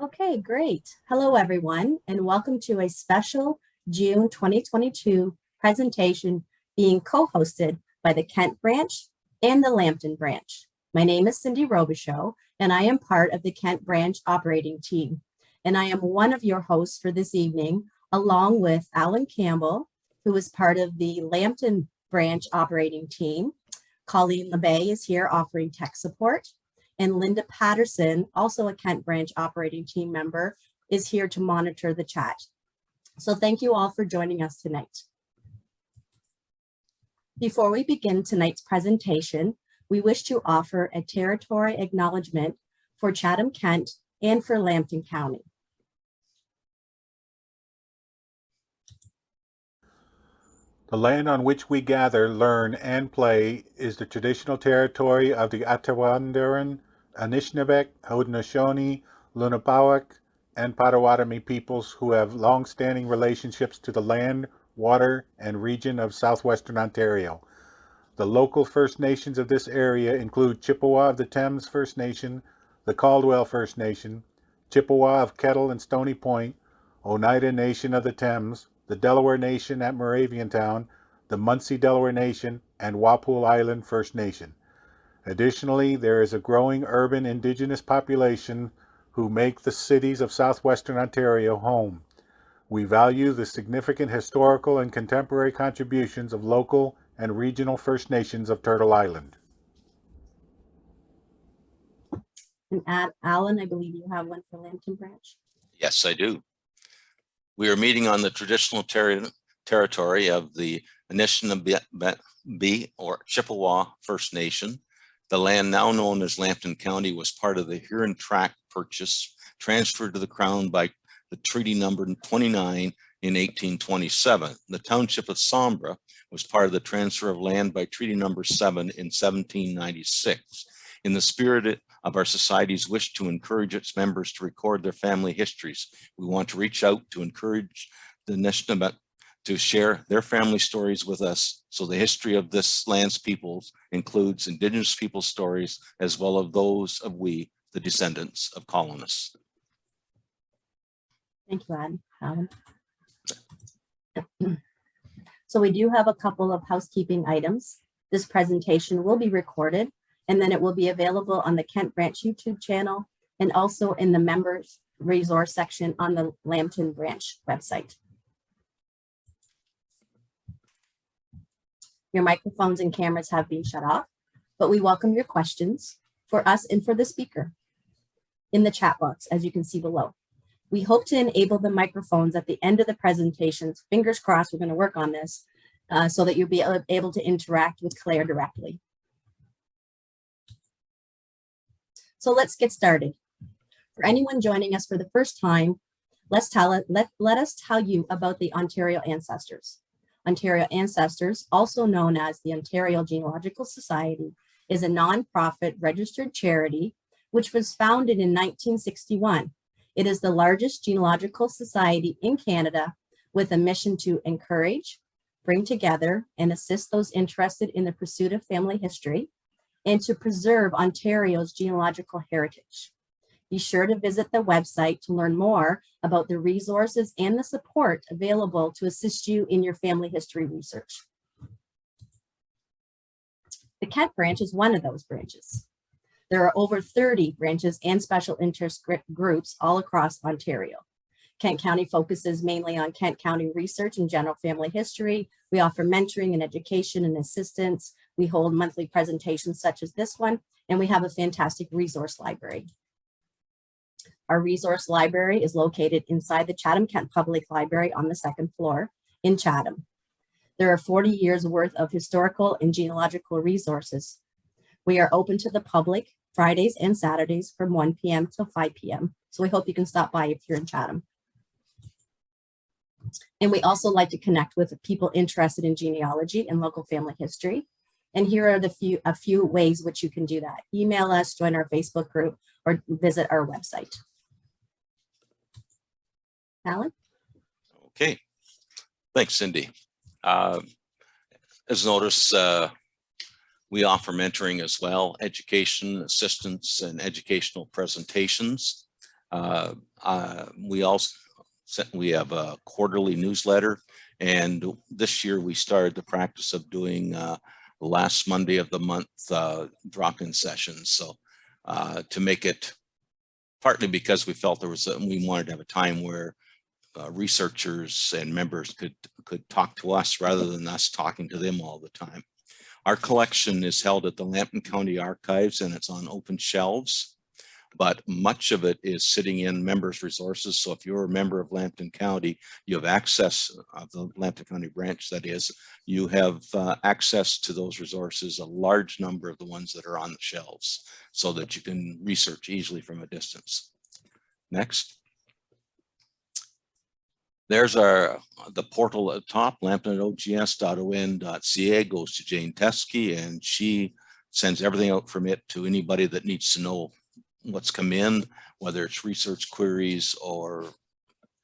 Okay, great. Hello, everyone, and welcome to a special June 2022 presentation being co-hosted by the Kent branch and the Lambton branch. My name is Cindy Robichaux, and I am part of the Kent branch operating team. And I am one of your hosts for this evening, along with Alan Campbell, who is part of the Lambton branch operating team. Colleen LeBay is here offering tech support. And Linda Patterson, also a Kent branch operating team member, is here to monitor the chat. So thank you all for joining us tonight. Before we begin tonight's presentation, we wish to offer a territory acknowledgement for Chatham-Kent and for Lambton County. The land on which we gather, learn, and play is the traditional territory of the Attawandaron, Anishinaabe, Haudenosaunee, Lunapawak, and Potawatomi peoples who have long-standing relationships to the land, water, and region of southwestern Ontario. The local First Nations of this area include Chippewa of the Thames First Nation, the Caldwell First Nation, Chippewa of Kettle and Stony Point, Oneida Nation of the Thames, the Delaware Nation at Moraviantown, the Munsee Delaware Nation, and Walpole Island First Nation. Additionally, there is a growing urban Indigenous population who make the cities of southwestern Ontario home. We value the significant historical and contemporary contributions of local and regional First Nations of Turtle Island. And Alan, I believe you have one for Lambton branch. Yes, I do. We are meeting on the traditional territory of the Anishinaabe or Chippewa First Nation. The land now known as Lambton County was part of the Huron Tract purchase transferred to the Crown by the Treaty Number 29 in 1827. The township of Sombra was part of the transfer of land by Treaty Number 7 in 1796. In the spirit of our society's wish to encourage its members to record their family histories, we want to reach out to encourage the Anishinaabe to share their family stories with us. So the history of this land's peoples includes Indigenous people's stories, as well as those of we, the descendants of colonists. Thank you, Alan. So we do have a couple of housekeeping items. This presentation will be recorded, and then it will be available on the Kent Branch YouTube channel and also in the members resource section on the Lambton Branch website. Your microphones and cameras have been shut off, but we welcome your questions for us and for the speaker in the chat box, as you can see below. We hope to enable the microphones at the end of the presentations. Fingers crossed, we're going to work on this so that you'll be able to interact with Claire directly. So let's get started. For anyone joining us for the first time, let us tell you about the Ontario Ancestors. Ontario Ancestors, also known as the Ontario Genealogical Society, is a nonprofit registered charity which was founded in 1961. It is the largest genealogical society in Canada with a mission to encourage, bring together, and assist those interested in the pursuit of family history and to preserve Ontario's genealogical heritage. Be sure to visit the website to learn more about the resources and the support available to assist you in your family history research. The Kent branch is one of those branches. There are over 30 branches and special interest groups all across Ontario. Kent County focuses mainly on Kent County research and general family history. We offer mentoring and education and assistance. We hold monthly presentations such as this one, and we have a fantastic resource library. Our resource library is located inside the Chatham-Kent Public Library on the second floor in Chatham. There are 40 years worth of historical and genealogical resources. We are open to the public Fridays and Saturdays from 1 p.m. till 5 p.m. So we hope you can stop by if you're in Chatham. And we also like to connect with people interested in genealogy and local family history. And here are a few ways which you can do that. Email us, join our Facebook group, or visit our website. Alan? Okay, thanks, Cindy. As noticed, we offer mentoring as well, education, assistance, and educational presentations. We have a quarterly newsletter, and this year we started the practice of doing last Monday of the month drop-in sessions. So to make it, partly because we felt we wanted to have a time where researchers and members could talk to us rather than us talking to them all the time. Our collection is held at the Lambton County Archives, and it's on open shelves, but much of it is sitting in members' resources. So if you're a member of Lambton County, you have access of the Lambton County branch, that is, you have access to those resources, a large number of the ones that are on the shelves, so that you can research easily from a distance. Next. There's the portal at the top, lambton@ogs.on.ca, goes to Jane Teskey, and she sends everything out from it to anybody that needs to know what's come in, whether it's research queries or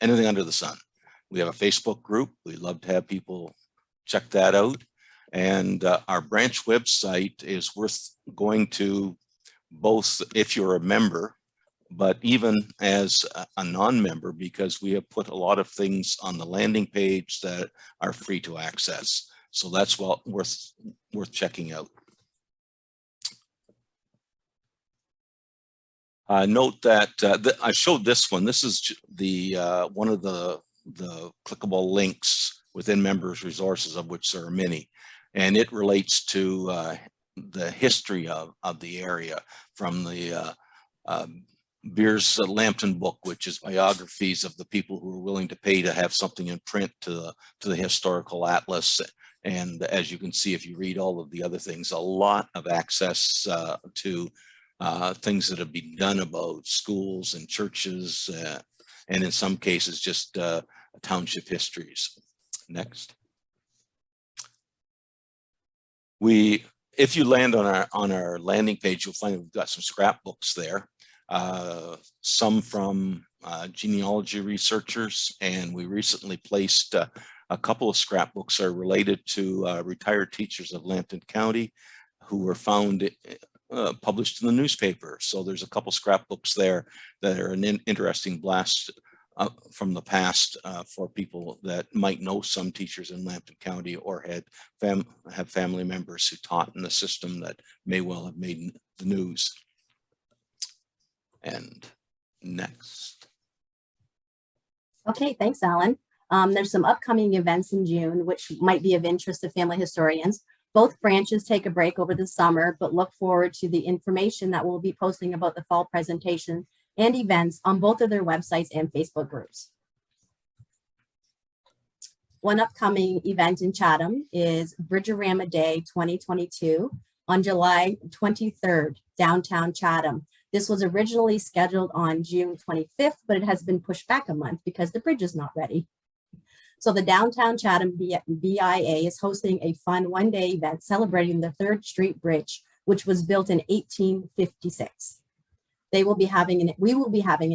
anything under the sun. We have a Facebook group. We'd love to have people check that out. And our branch website is worth going to, both if you're a member, but even as a non-member, because we have put a lot of things on the landing page that are free to access. So that's worth checking out. Note that I showed this one. This is the one of the clickable links within members' resources, of which there are many, and it relates to the history of the area, from the Beers Lambton book, which is biographies of the people who are willing to pay to have something in print, to the historical atlas. And as you can see, if you read all of the other things, a lot of access to things that have been done about schools and churches, and in some cases just township histories. Next. If you land on our landing page, you'll find we've got some scrapbooks there. Some from genealogy researchers, and we recently placed a couple of scrapbooks are related to retired teachers of Lambton County who were found published in the newspaper. So there's a couple scrapbooks there that are an interesting blast from the past for people that might know some teachers in Lambton County, or have family members who taught in the system that may well have made the news. And next. Okay, thanks, Alan. There's some upcoming events in June, which might be of interest to family historians. Both branches take a break over the summer, but look forward to the information that we'll be posting about the fall presentation and events on both of their websites and Facebook groups. One upcoming event in Chatham is Bridgerama Day 2022 on July 23rd, downtown Chatham. This was originally scheduled on June 25th, but it has been pushed back a month because the bridge is not ready. So the Downtown Chatham BIA is hosting a fun one-day event celebrating the 3rd Street Bridge, which was built in 1856. We will be having an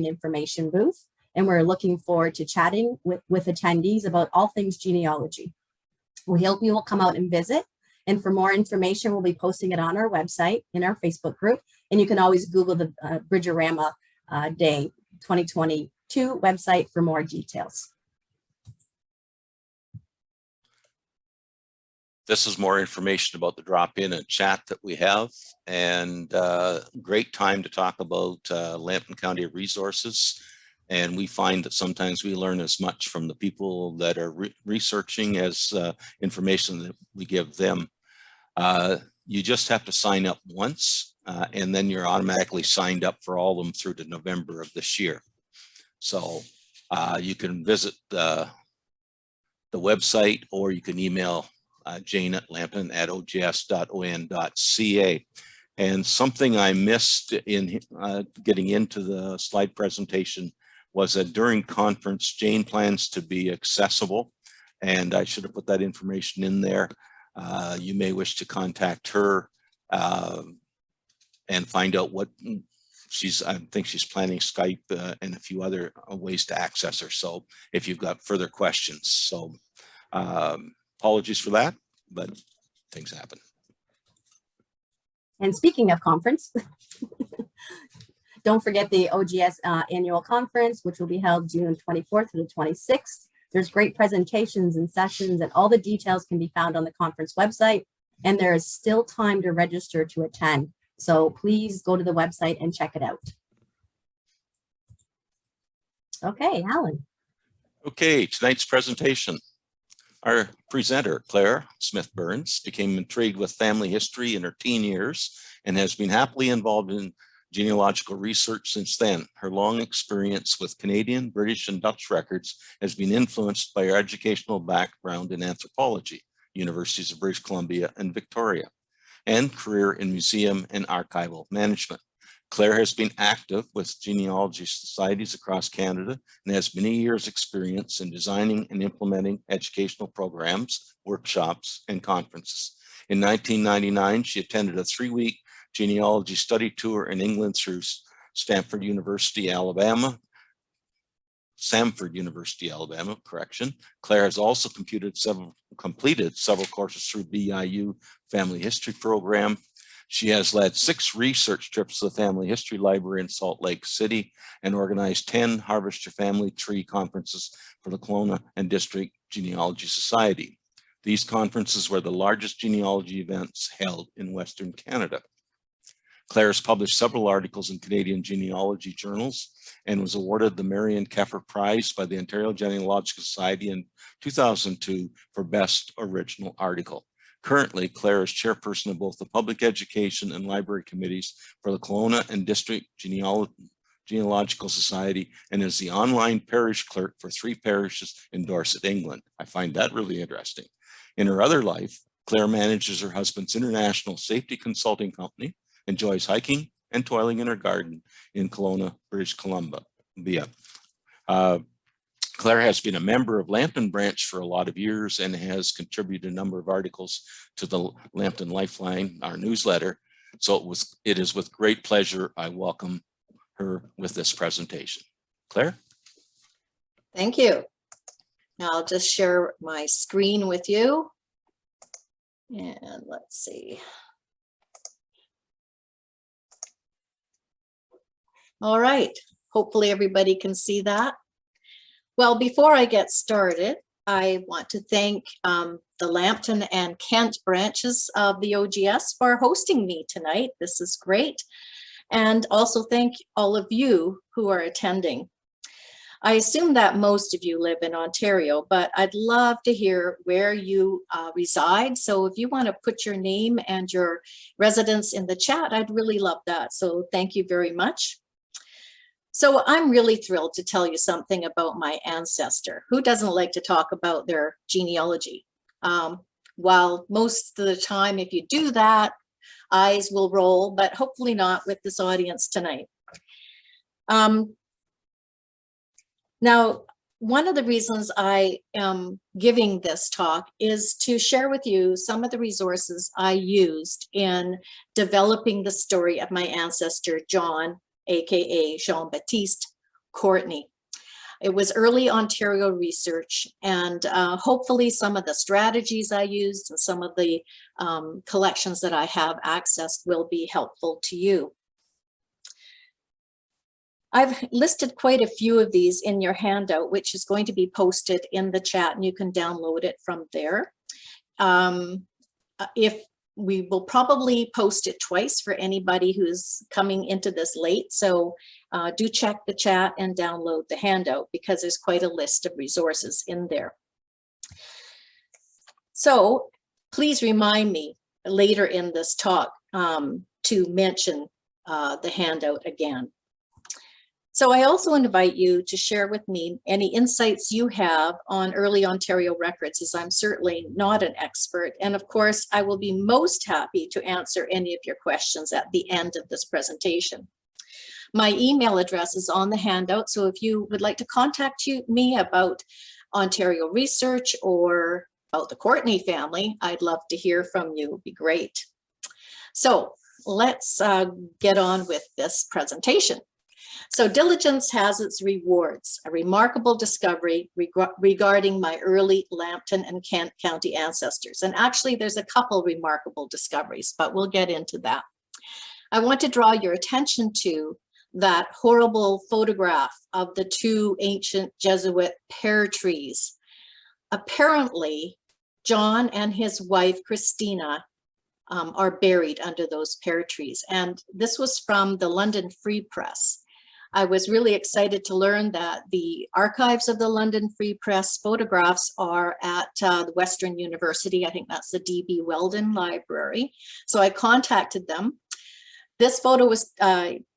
information booth, and we're looking forward to chatting with attendees about all things genealogy. We hope you will come out and visit. And for more information, we'll be posting it on our website, in our Facebook group, and you can always Google the Bridgerama Day 2022 website for more details. This is more information about the drop-in and chat that we have, and great time to talk about Lambton County resources. And we find that sometimes we learn as much from the people that are researching as information that we give them. You just have to sign up once, and then you're automatically signed up for all of them through to November of this year. So you can visit the website, or you can email Jane at lambton@ogs.on.ca. And something I missed in getting into the slide presentation was that during conference, Jane plans to be accessible, and I should have put that information in there. You may wish to contact her and find out what I think she's planning Skype and a few other ways to access her. So if you've got further questions, so apologies for that, but things happen. And speaking of conference, Don't forget the OGS annual conference, which will be held June 24th to the 26th. There's great presentations and sessions, and all the details can be found on the conference website. And there is still time to register to attend. So please go to the website and check it out. Okay, Alan. Okay, tonight's presentation. Our presenter, Claire Smith-Burns, became intrigued with family history in her teen years and has been happily involved in genealogical research since then. Her long experience with Canadian, British, and Dutch records has been influenced by her educational background in anthropology, Universities of British Columbia and Victoria, and career in museum and archival management. Claire has been active with genealogy societies across Canada and has many years' experience in designing and implementing educational programs, workshops, and conferences. In 1999, she attended a 3-week genealogy study tour in England through Samford University, Alabama. Claire has also completed several courses through BIU Family History Program. She has led 6 research trips to the Family History Library in Salt Lake City and organized 10 Harvest Your Family Tree conferences for the Kelowna and District Genealogy Society. These conferences were the largest genealogy events held in Western Canada. Claire has published several articles in Canadian genealogy journals and was awarded the Marion Keffer Prize by the Ontario Genealogical Society in 2002 for Best Original Article. Currently, Claire is chairperson of both the Public Education and Library Committees for the Kelowna and District Genealogical Society and is the online parish clerk for 3 parishes in Dorset, England. I find that really interesting. In her other life, Claire manages her husband's international safety consulting company, enjoys hiking and toiling in her garden in Kelowna, British Columbia. Claire has been a member of Lambton branch for a lot of years and has contributed a number of articles to the Lambton Lifeline, our newsletter. So it is with great pleasure I welcome her with this presentation. Claire? Thank you. Now I'll just share my screen with you. And let's see. All right, hopefully everybody can see that. Well, before I get started, I want to thank the Lambton and Kent branches of the OGS for hosting me tonight. This is great. And also thank all of you who are attending. I assume that most of you live in Ontario, but I'd love to hear where you reside. So if you want to put your name and your residence in the chat, I'd really love that. So thank you very much. So I'm really thrilled to tell you something about my ancestor. Who doesn't like to talk about their genealogy? While most of the time, if you do that, eyes will roll, but hopefully not with this audience tonight. Now, one of the reasons I am giving this talk is to share with you some of the resources I used in developing the story of my ancestor, John, aka Jean-Baptiste Courtney. It was early Ontario research, and hopefully some of the strategies I used and some of the collections that I have accessed will be helpful to you. I've listed quite a few of these in your handout, which is going to be posted in the chat, and you can download it from there. We will probably post it twice for anybody who's coming into this late. So do check the chat and download the handout because there's quite a list of resources in there. So please remind me later in this talk to mention the handout again. So I also invite you to share with me any insights you have on early Ontario records, as I'm certainly not an expert. And of course, I will be most happy to answer any of your questions at the end of this presentation. My email address is on the handout, so if you would like to contact me about Ontario research or about the Courtney family, I'd love to hear from you. It'd be great. So let's get on with this presentation. So Diligence Has Its Rewards, a remarkable discovery regarding my early Lambton and Kent County ancestors. And actually there's a couple remarkable discoveries, but we'll get into that. I want to draw your attention to that horrible photograph of the two ancient Jesuit pear trees. Apparently, John and his wife, Christina, are buried under those pear trees. And this was from the London Free Press. I was really excited to learn that the archives of the London Free Press photographs are at the Western University. I think that's the D.B. Weldon Library. So I contacted them. This photo was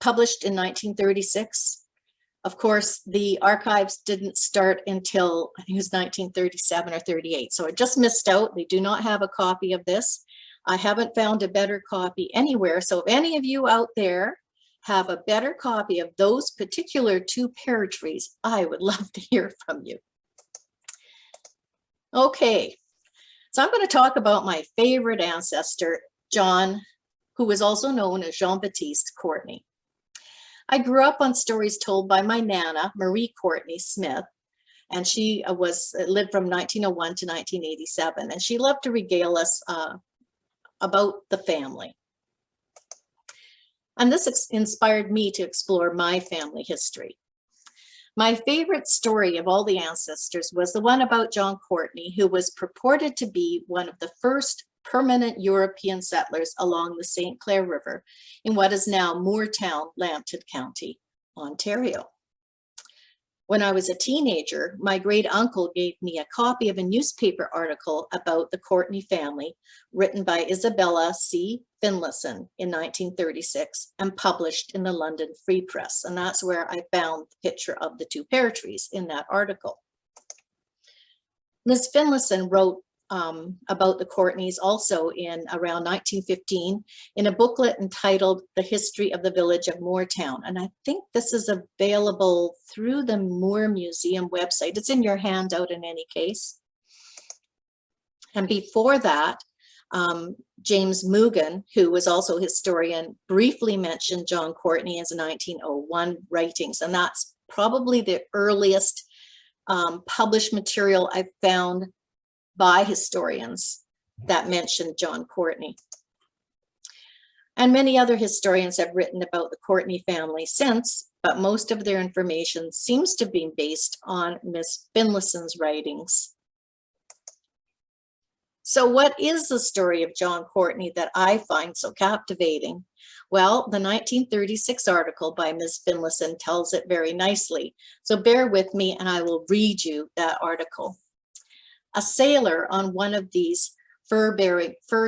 published in 1936. Of course, the archives didn't start until, I think it was 1937 or 38. So I just missed out. They do not have a copy of this. I haven't found a better copy anywhere. So if any of you out there have a better copy of those particular two pear trees, I would love to hear from you. Okay, so I'm going to talk about my favorite ancestor, John, who was also known as Jean-Baptiste Courtney. I grew up on stories told by my Nana, Marie Courtney Smith, and she lived from 1901 to 1987, and she loved to regale us about the family. And this inspired me to explore my family history. My favorite story of all the ancestors was the one about John Courtney, who was purported to be one of the first permanent European settlers along the St. Clair River in what is now Moortown, Lambton County, Ontario. When I was a teenager, my great uncle gave me a copy of a newspaper article about the Courtney family written by Isabella C. Finlayson in 1936 and published in the London Free Press. And that's where I found the picture of the two pear trees in that article. Ms. Finlayson wrote about the Courtneys also in around 1915 in a booklet entitled The History of the Village of Moortown. And I think this is available through the Moore Museum website. It's in your handout in any case. And before that, James Mugan, who was also a historian, briefly mentioned John Courtney as 1901 writings. And that's probably the earliest published material I've found by historians that mentioned John Courtney. And many other historians have written about the Courtney family since, but most of their information seems to be based on Miss Finlayson's writings. So what is the story of John Courtney that I find so captivating? Well, the 1936 article by Ms. Finlayson tells it very nicely. So bear with me and I will read you that article. A sailor on one of these fur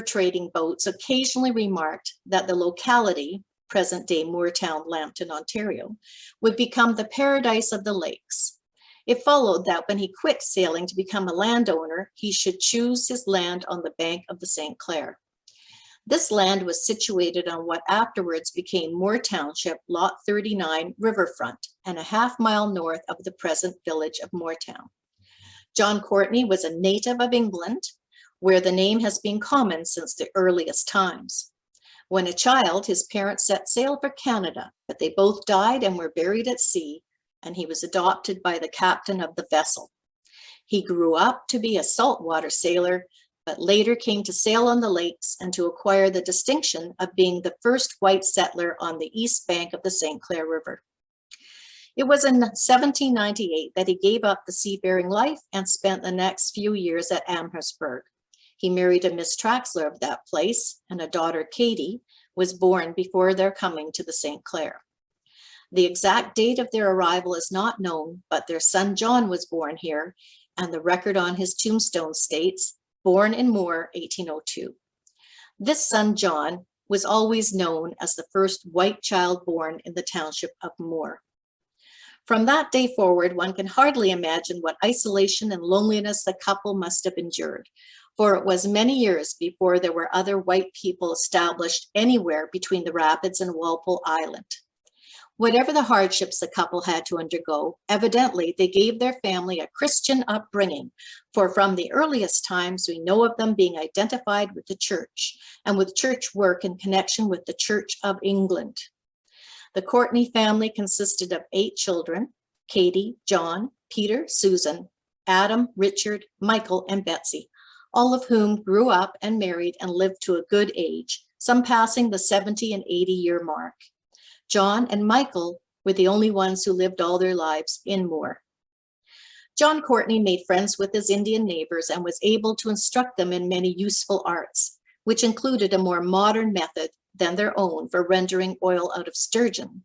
trading boats occasionally remarked that the locality, present-day Moortown, Lambton, Ontario, would become the paradise of the lakes. It followed that when he quit sailing to become a landowner, he should choose his land on the bank of the St. Clair. This land was situated on what afterwards became Moore Township, Lot 39, riverfront, and a half-mile north of the present village of Moortown. John Courtney was a native of England, where the name has been common since the earliest times. When a child, his parents set sail for Canada, but they both died and were buried at sea, and he was adopted by the captain of the vessel. He grew up to be a saltwater sailor, but later came to sail on the lakes and to acquire the distinction of being the first white settler on the east bank of the St. Clair River. It was in 1798 that he gave up the seafaring life and spent the next few years at Amherstburg. He married a Miss Traxlar of that place, and a daughter, Katie, was born before their coming to the St. Clair. The exact date of their arrival is not known, but their son John was born here, and the record on his tombstone states, born in Moore, 1802. This son John was always known as the first white child born in the township of Moore. From that day forward, one can hardly imagine what isolation and loneliness the couple must have endured, for it was many years before there were other white people established anywhere between the Rapids and Walpole Island. Whatever the hardships the couple had to undergo, evidently they gave their family a Christian upbringing, for from the earliest times we know of them being identified with the church and with church work in connection with the Church of England. The Courtney family consisted of 8 children: Katie, John, Peter, Susan, Adam, Richard, Michael, and Betsy, all of whom grew up and married and lived to a good age, some passing the 70 and 80-year mark. John and Michael were the only ones who lived all their lives in Moore. John Courtney made friends with his Indian neighbors and was able to instruct them in many useful arts, which included a more modern method than their own for rendering oil out of sturgeon.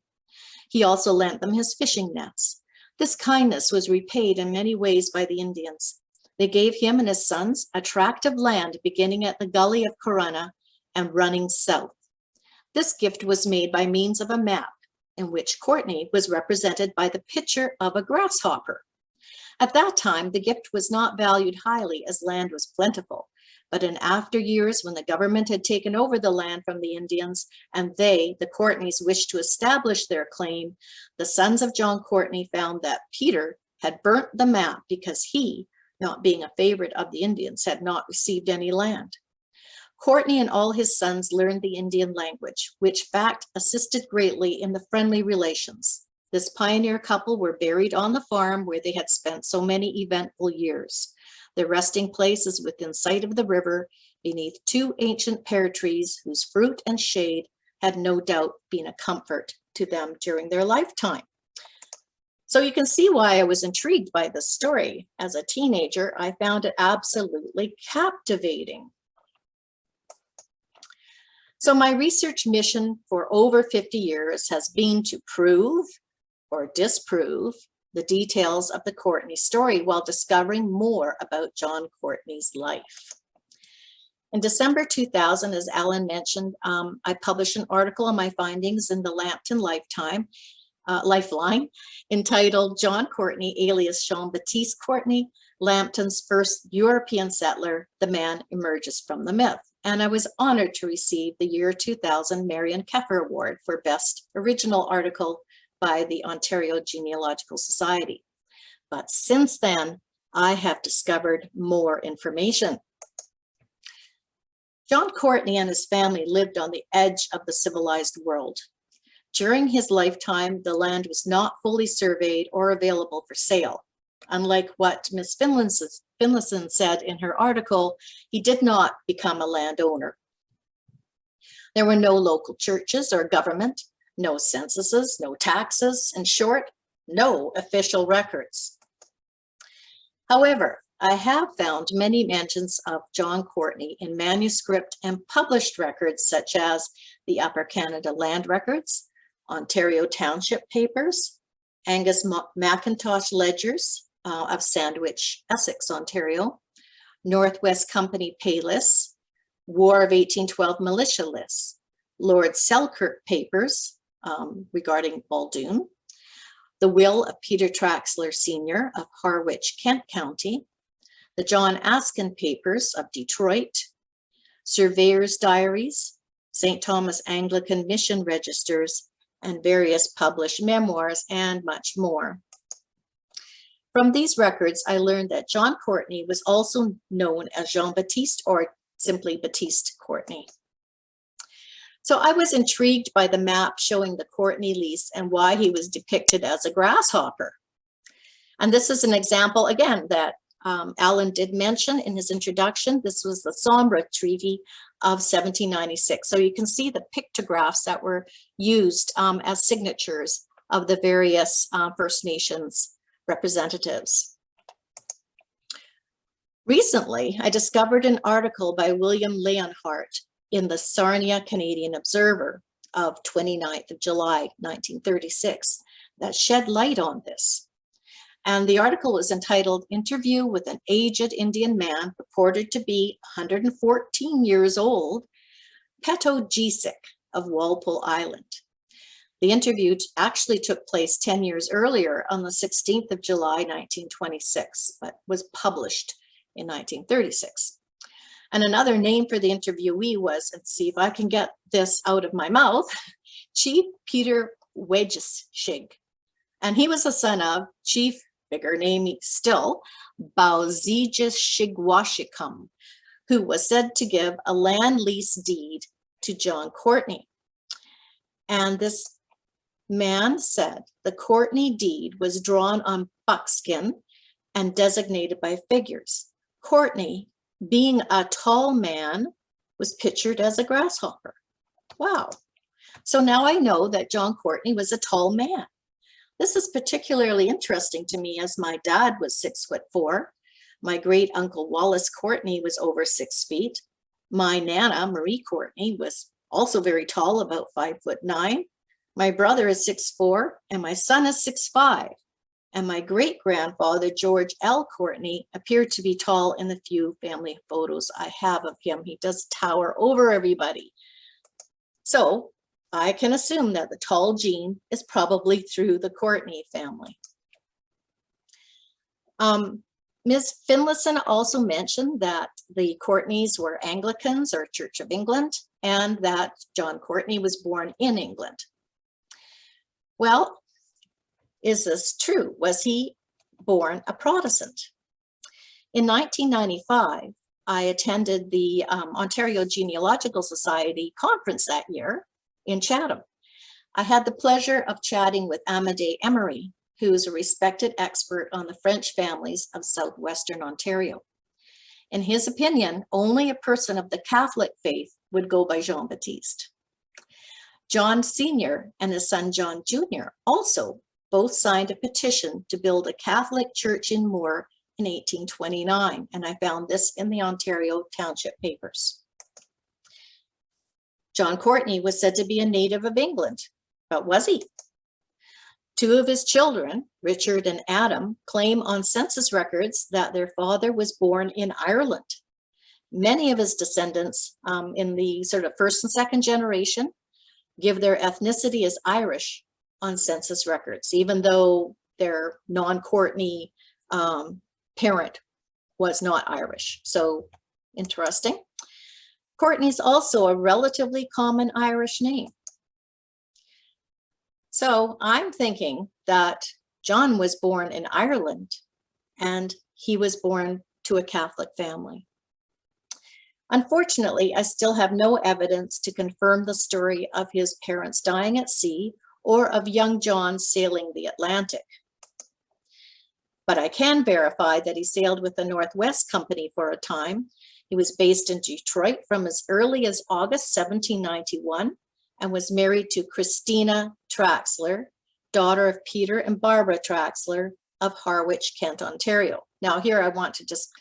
He also lent them his fishing nets. This kindness was repaid in many ways by the Indians. They gave him and his sons a tract of land beginning at the gully of Corunna and running south. This gift was made by means of a map in which Courtney was represented by the picture of a grasshopper. At that time, the gift was not valued highly as land was plentiful, but in after years when the government had taken over the land from the Indians and they, the Courtneys, wished to establish their claim, the sons of John Courtney found that Peter had burnt the map because he, not being a favorite of the Indians, had not received any land. Courtney and all his sons learned the Indian language, which fact assisted greatly in the friendly relations. This pioneer couple were buried on the farm where they had spent so many eventful years. Their resting place is within sight of the river, beneath two ancient pear trees whose fruit and shade had no doubt been a comfort to them during their lifetime. So you can see why I was intrigued by this story. As a teenager, I found it absolutely captivating. So my research mission for over 50 years has been to prove or disprove the details of the Courtney story while discovering more about John Courtney's life. In December 2000, as Alan mentioned, I published an article on my findings in the Lambton Lifeline entitled John Courtney, alias Jean-Baptiste Courtney, Lambton's first European settler, the man emerges from the myth. And I was honored to receive the year 2000 Marion Keffer Award for Best Original Article by the Ontario Genealogical Society. But since then, I have discovered more information. John Courtney and his family lived on the edge of the civilized world. During his lifetime, the land was not fully surveyed or available for sale. Unlike what Ms. Finlayson said in her article, he did not become a landowner. There were no local churches or government, no censuses, no taxes, in short, no official records. However, I have found many mentions of John Courtney in manuscript and published records such as the Upper Canada Land Records, Ontario Township Papers, Angus McIntosh Ledgers of Sandwich, Essex, Ontario, Northwest Company Pay Lists, War of 1812 Militia Lists, Lord Selkirk Papers regarding Baldoon, the will of Peter Traxlar Sr. of Harwich, Kent County, the John Askin Papers of Detroit, Surveyor's Diaries, St. Thomas Anglican Mission Registers, and various published memoirs, and much more. From these records, I learned that John Courtney was also known as Jean-Baptiste or simply Baptiste Courtney. So I was intrigued by the map showing the Courtney lease and why he was depicted as a grasshopper. And this is an example, again, that Alan did mention in his introduction. This was the Sombra Treaty of 1796. So you can see the pictographs that were used as signatures of the various First Nations representatives. Recently, I discovered an article by William Leonhardt in the Sarnia Canadian Observer of 29th of July, 1936, that shed light on this. And the article was entitled Interview with an Aged Indian Man Purported to be 114 Years Old, Peto Gisik of Walpole Island. The interview actually took place 10 years earlier on the 16th of July, 1926, but was published in 1936. And another name for the interviewee was, let's see if I can get this out of my mouth, Chief Peter Wedgeshig. And he was the son of Chief, bigger name still, Bowzejishigwashicum, who was said to give a land lease deed to John Courtney. And this man said the Courtney deed was drawn on buckskin and designated by figures. Courtney, being a tall man, was pictured as a grasshopper. Wow. So now I know that John Courtney was a tall man. This is particularly interesting to me as my dad was 6'4". My great uncle Wallace Courtney was over 6 feet. My Nana, Marie Courtney, was also very tall, about 5'9". My brother is 6'4", and my son is 6'5". And my great-grandfather, George L. Courtney, appeared to be tall in the few family photos I have of him. He does tower over everybody. So I can assume that the tall gene is probably through the Courtney family. Ms. Finlayson also mentioned that the Courtneys were Anglicans or Church of England, and that John Courtney was born in England. Well, is this true? Was he born a Protestant? In 1995, I attended the Ontario Genealogical Society conference that year in Chatham. I had the pleasure of chatting with Amédée Emery, who is a respected expert on the French families of southwestern Ontario. In his opinion, only a person of the Catholic faith would go by Jean-Baptiste. John Sr. and his son John Jr. also both signed a petition to build a Catholic church in Moore in 1829, and I found this in the Ontario Township Papers. John Courtney was said to be a native of England, but was he? Two of his children, Richard and Adam, claim on census records that their father was born in Ireland. Many of his descendants in the sort of first and second generation give their ethnicity as Irish on census records, even though their non-Courtney parent was not Irish. So interesting. Courtney's also a relatively common Irish name. So I'm thinking that John was born in Ireland and he was born to a Catholic family. Unfortunately, I still have no evidence to confirm the story of his parents dying at sea or of young John sailing the Atlantic. But I can verify that he sailed with the Northwest Company for a time. He was based in Detroit from as early as August 1791 and was married to Christina Traxlar, daughter of Peter and Barbara Traxlar of Harwich, Kent, Ontario. Now here I want to just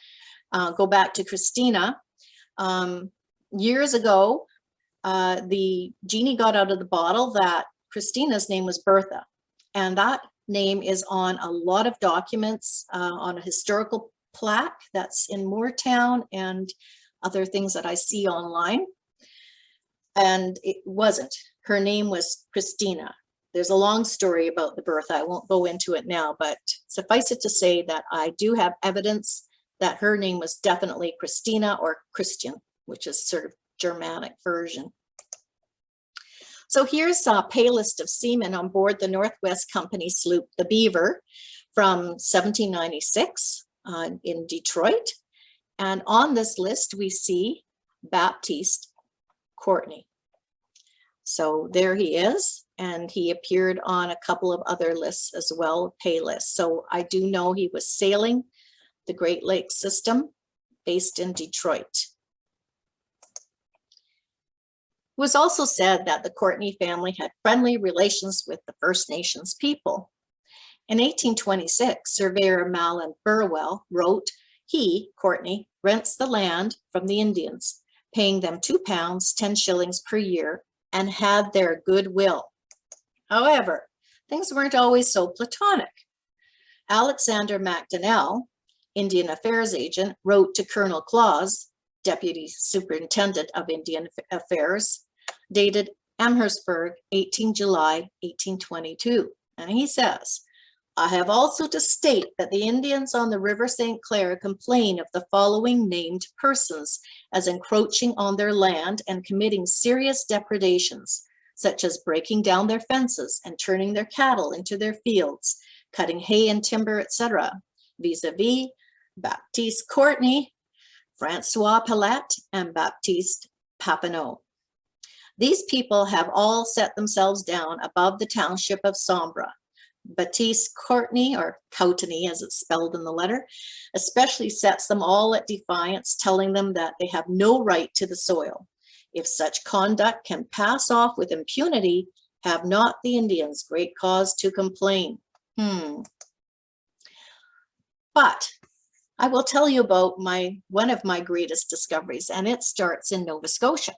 go back to Christina. Years ago, the genie got out of the bottle that Christina's name was Bertha, and that name is on a lot of documents, on a historical plaque that's in Moortown and other things that I see online. And it wasn't. Her name was Christina. There's a long story about the birth. I won't go into it now, but suffice it to say that I do have evidence that her name was definitely Christina or Christian, which is sort of Germanic version. So here's a pay list of seamen on board the Northwest Company sloop, the Beaver, from 1796 in Detroit. And on this list, we see Baptiste Courtney. So there he is, and he appeared on a couple of other lists as well, pay lists. So I do know he was sailing the Great Lakes system based in Detroit. It was also said that the Courtney family had friendly relations with the First Nations people. In 1826, surveyor Malin Burwell wrote, he, Courtney, rents the land from the Indians, paying them £2, 10 shillings per year, and had their goodwill. However, things weren't always so platonic. Alexander MacDonnell, Indian Affairs agent, wrote to Colonel Claus, Deputy Superintendent of Indian Affairs, dated Amherstburg, 18 July, 1822. And he says, I have also to state that the Indians on the River St. Clair complain of the following named persons as encroaching on their land and committing serious depredations, such as breaking down their fences and turning their cattle into their fields, cutting hay and timber, etc., vis-a-vis Baptiste Courtney, Francois Palette, and Baptiste Papineau. These people have all set themselves down above the township of Sombra. Baptiste Courtney, or COURTNEY as it's spelled in the letter, especially sets them all at defiance, telling them that they have no right to the soil. If such conduct can pass off with impunity, have not the Indians great cause to complain? But I will tell you about one of my greatest discoveries, and it starts in Nova Scotia.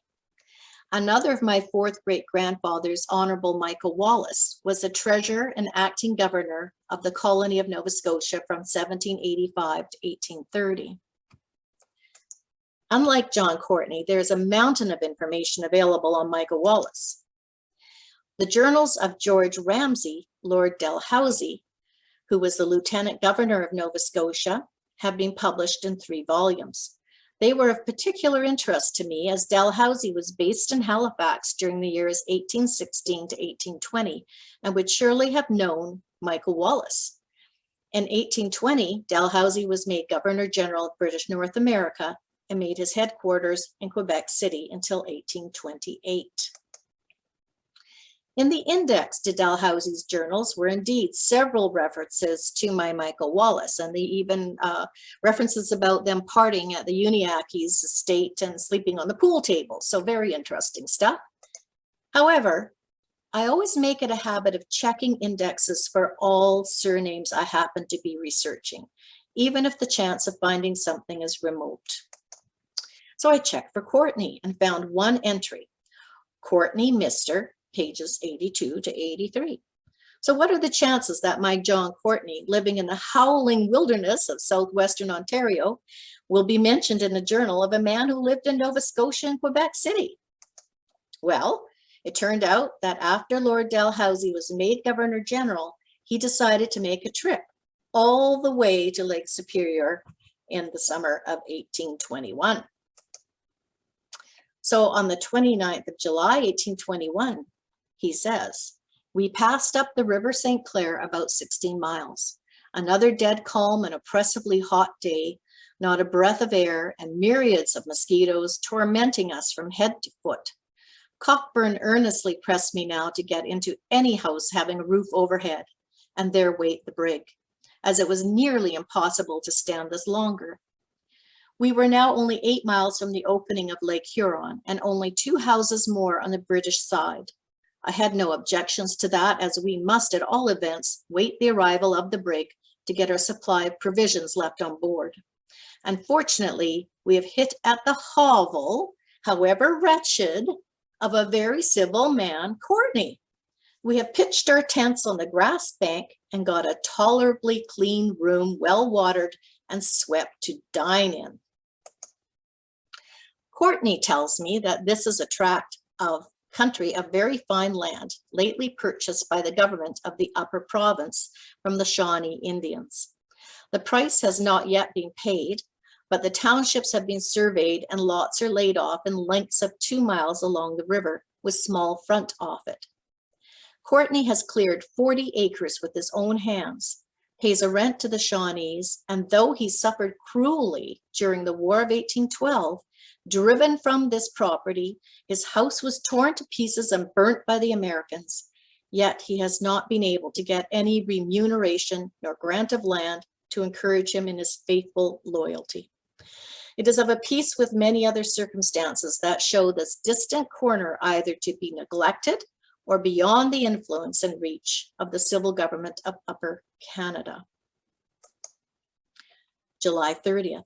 Another of my fourth great-grandfathers, Honorable Michael Wallace, was the treasurer and acting governor of the colony of Nova Scotia from 1785 to 1830. Unlike John Courtney, there's a mountain of information available on Michael Wallace. The journals of George Ramsay, Lord Dalhousie, who was the lieutenant governor of Nova Scotia, have been published in 3 volumes. They were of particular interest to me as Dalhousie was based in Halifax during the years 1816 to 1820 and would surely have known Michael Wallace. In 1820, Dalhousie was made Governor General of British North America and made his headquarters in Quebec City until 1828. In the index to Dalhousie's journals were indeed several references to my Michael Wallace, and they even references about them partying at the Uniacke's estate and sleeping on the pool table. So very interesting stuff. However, I always make it a habit of checking indexes for all surnames I happen to be researching, even if the chance of finding something is remote. So I checked for Courtney and found one entry, Courtney Mr., pages 82 to 83. So what are the chances that my John Courtney, living in the howling wilderness of southwestern Ontario, will be mentioned in a journal of a man who lived in Nova Scotia and Quebec City? Well, it turned out that after Lord Dalhousie was made Governor General, he decided to make a trip all the way to Lake Superior in the summer of 1821. So on the 29th of July, 1821, he says, "We passed up the River St. Clair about 16 miles. Another dead calm and oppressively hot day, not a breath of air, and myriads of mosquitoes tormenting us from head to foot. Cockburn earnestly pressed me now to get into any house having a roof overhead, and there wait the brig, as it was nearly impossible to stand this longer. We were now only 8 miles from the opening of Lake Huron, and only 2 houses more on the British side. I had no objections to that, as we must at all events wait the arrival of the brig to get our supply of provisions left on board. Unfortunately, we have hit at the hovel, however wretched, of a very civil man, Courtney. We have pitched our tents on the grass bank and got a tolerably clean room, well watered and swept, to dine in. Courtney tells me that this is a tract of country of very fine land, lately purchased by the government of the Upper Province from the Shawnee Indians. The price has not yet been paid, but the townships have been surveyed and lots are laid off in lengths of 2 miles along the river with small front off it. Courtney has cleared 40 acres with his own hands, pays a rent to the Shawnees, and though he suffered cruelly during the War of 1812, driven from this property, his house was torn to pieces and burnt by the Americans, yet he has not been able to get any remuneration nor grant of land to encourage him in his faithful loyalty. It is of a piece with many other circumstances that show this distant corner either to be neglected or beyond the influence and reach of the civil government of Upper Canada." July 30th.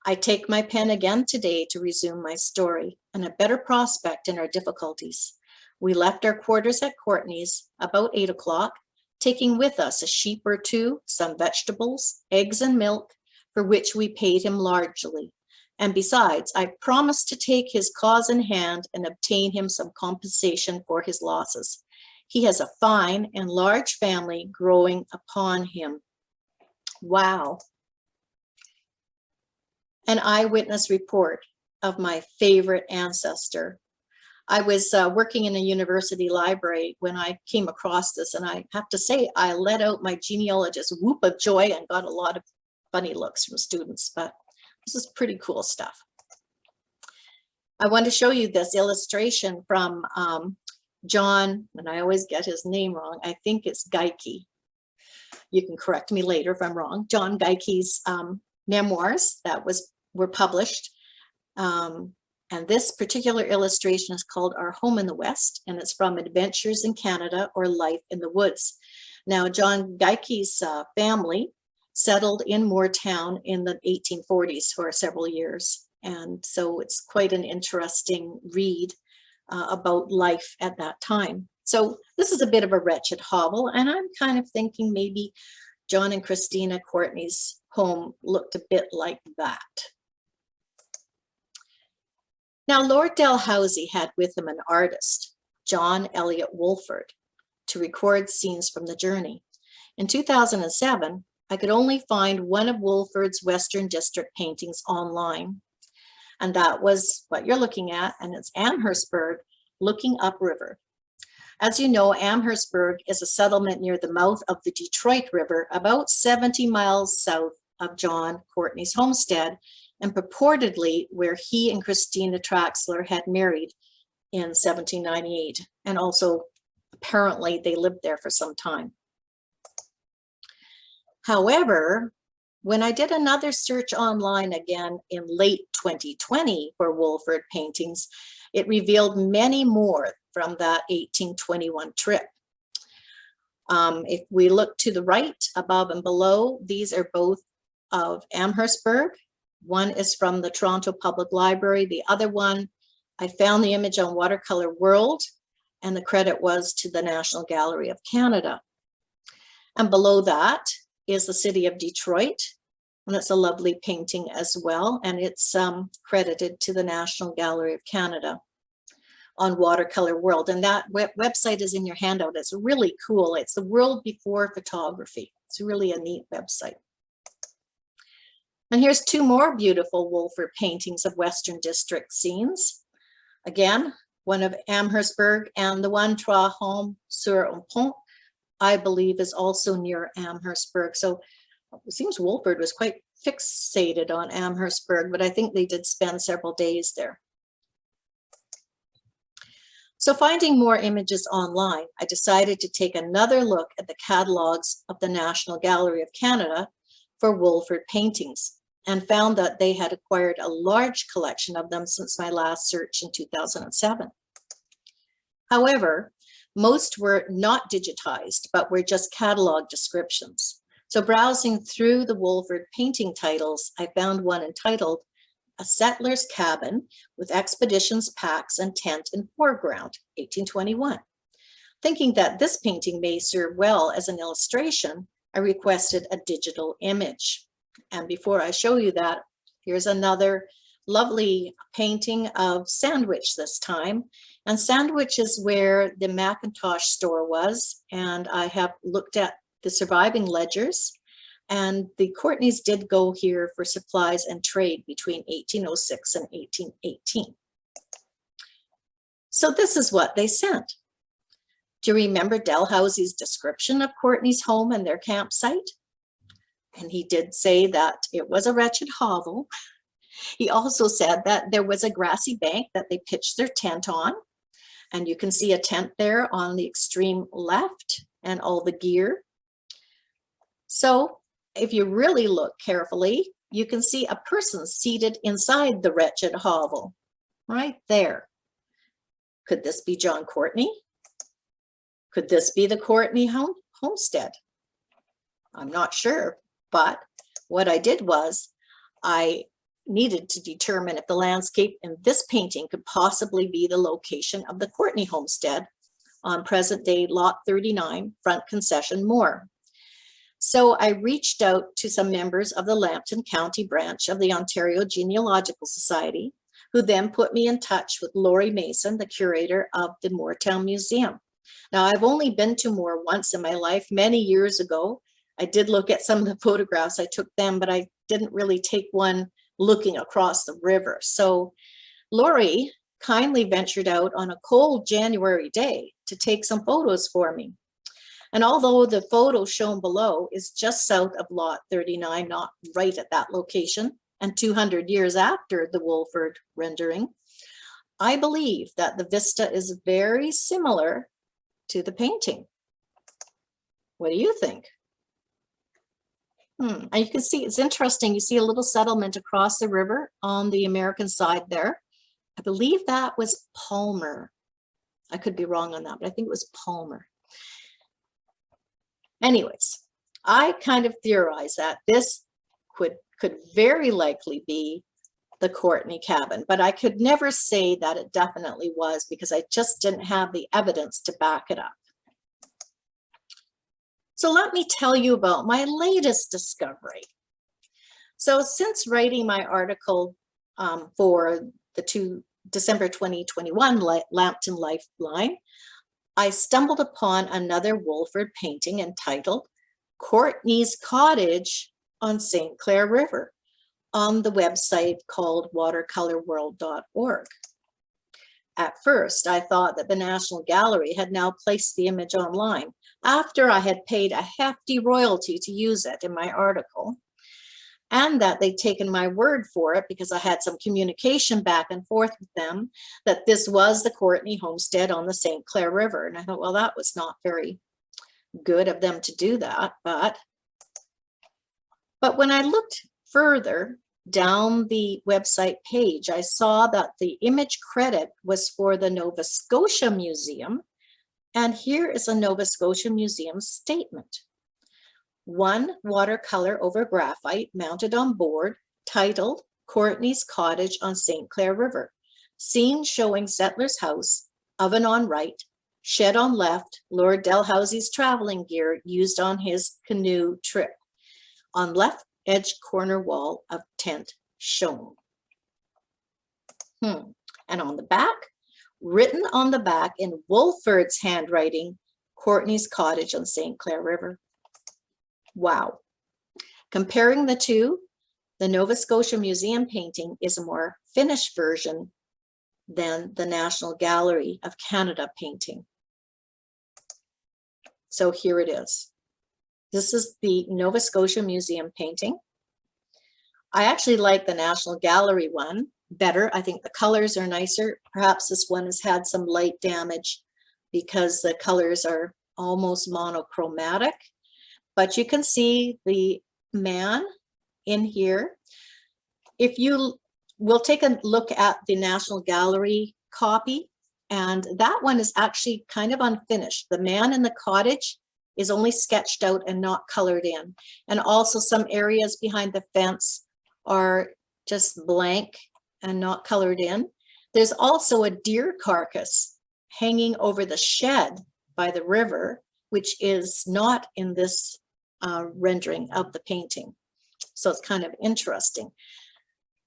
I take my pen again today to resume my story and a better prospect in our difficulties. We left our quarters at Courtney's about 8 o'clock, taking with us a sheep or 2, some vegetables, eggs and milk, for which we paid him largely. And besides, I promised to take his cause in hand and obtain him some compensation for his losses. He has a fine and large family growing upon him. Wow. An eyewitness report of my favorite ancestor. I was working in a university library when I came across this, and I have to say, I let out my genealogist whoop of joy and got a lot of funny looks from students, but this is pretty cool stuff. I want to show you this illustration from John, and I always get his name wrong. I think it's Geikie. You can correct me later if I'm wrong. John Geikie's memoirs that were published And this particular illustration is called Our Home in the West, and it's from Adventures in Canada or Life in the Woods. Now, John COURTNEY's family settled in Moortown in the 1840s for several years. And so it's quite an interesting read about life at that time. So this is a bit of a wretched hovel, and I'm kind of thinking maybe John and Christina Courtney's home looked a bit like that. Now, Lord Dalhousie had with him an artist, John Elliot Wolford, to record scenes from the journey. In 2007, I could only find one of Wolford's Western District paintings online. And that was what you're looking at, and it's Amherstburg looking upriver. As you know, Amherstburg is a settlement near the mouth of the Detroit River, about 70 miles south of John COURTNEY's homestead, and purportedly where he and Christina Traxlar had married in 1798. And also, apparently, they lived there for some time. However, when I did another search online again in late 2020 for Wolford paintings, it revealed many more from that 1821 trip. If we look to the right, above and below, these are both of Amherstburg. One is from the Toronto Public Library. The other one, I found the image on Watercolor World, and the credit was to the National Gallery of Canada. And below that is the city of Detroit, and it's a lovely painting as well, and it's credited to the National Gallery of Canada on Watercolor World. And that website is in your handout. It's really cool. It's the world before photography. It's really a neat website. And here's two more beautiful Wolford paintings of Western District scenes. Again, one of Amherstburg, and the one Trois Hommes sur un pont, I believe, is also near Amherstburg. So it seems Wolford was quite fixated on Amherstburg, but I think they did spend several days there. So finding more images online, I decided to take another look at the catalogs of the National Gallery of Canada for Wolford paintings, and found that they had acquired a large collection of them since my last search in 2007. However, most were not digitized, but were just catalog descriptions. So browsing through the Wolford painting titles, I found one entitled A Settler's Cabin with Expeditions, Packs, and Tent in Foreground, 1821. Thinking that this painting may serve well as an illustration, I requested a digital image. And before I show you that, here's another lovely painting of Sandwich this time. And Sandwich is where the Macintosh store was. And I have looked at the surviving ledgers. And the Courtneys did go here for supplies and trade between 1806 and 1818. So this is what they sent. Do you remember Dalhousie's description of Courtney's home and their campsite? And he did say that it was a wretched hovel. He also said that there was a grassy bank that they pitched their tent on. And you can see a tent there on the extreme left and all the gear. So if you really look carefully, you can see a person seated inside the wretched hovel, right there. Could this be John COURTNEY? Could this be the COURTNEY homestead? I'm not sure, but what I did was I needed to determine if the landscape in this painting could possibly be the location of the COURTNEY homestead on present-day Lot 39, Front Concession Moor. So I reached out to some members of the Lambton County branch of the Ontario Genealogical Society, who then put me in touch with Laurie Mason, the curator of the Moortown Museum. Now, I've only been to Moor once in my life, many years ago. I did look at some of the photographs, I took them, but I didn't really take one looking across the river. So Laurie kindly ventured out on a cold January day to take some photos for me. And although the photo shown below is just south of Lot 39, not right at that location, and 200 years after the Wolford rendering, I believe that the vista is very similar to the painting. What do you think? And you can see, it's interesting, you see a little settlement across the river on the American side there. I believe that was Palmer. I could be wrong on that, but I think it was Palmer. Anyways, I kind of theorized that this could very likely be the Courtney cabin, but I could never say that it definitely was because I just didn't have the evidence to back it up. So let me tell you about my latest discovery. So since writing my article for the December 2021 Lambton Lifeline, I stumbled upon another Wolford painting entitled Courtney's Cottage on St. Clair River on the website called watercolorworld.org. At first, I thought that the National Gallery had now placed the image online after I had paid a hefty royalty to use it in my article, and that they'd taken my word for it because I had some communication back and forth with them that this was the Courtney homestead on the St. Clair River. And I thought, well, that was not very good of them to do that. But when I looked further down the website page, I saw that the image credit was for the Nova Scotia Museum. And here is a Nova Scotia Museum statement. One watercolor over graphite mounted on board, titled Courtney's Cottage on St. Clair River. Scene showing settler's house, oven on right, shed on left, Lord Dalhousie's traveling gear used on his canoe trip. On left edge corner wall of tent shown. And on the back, written on the back in Wolford's handwriting, Courtney's Cottage on St. Clair River. Wow. Comparing the two, the Nova Scotia Museum painting is a more finished version than the National Gallery of Canada painting. So here it is. This is the Nova Scotia Museum painting. I actually like the National Gallery one better. I think the colors are nicer. Perhaps this one has had some light damage because the colors are almost monochromatic. But you can see the man in here. If you will take a look at the National Gallery copy, and that one is actually kind of unfinished. The man in the cottage is only sketched out and not colored in. And also some areas behind the fence are just blank and not colored in. There's also a deer carcass hanging over the shed by the river, which is not in this rendering of the painting. So it's kind of interesting.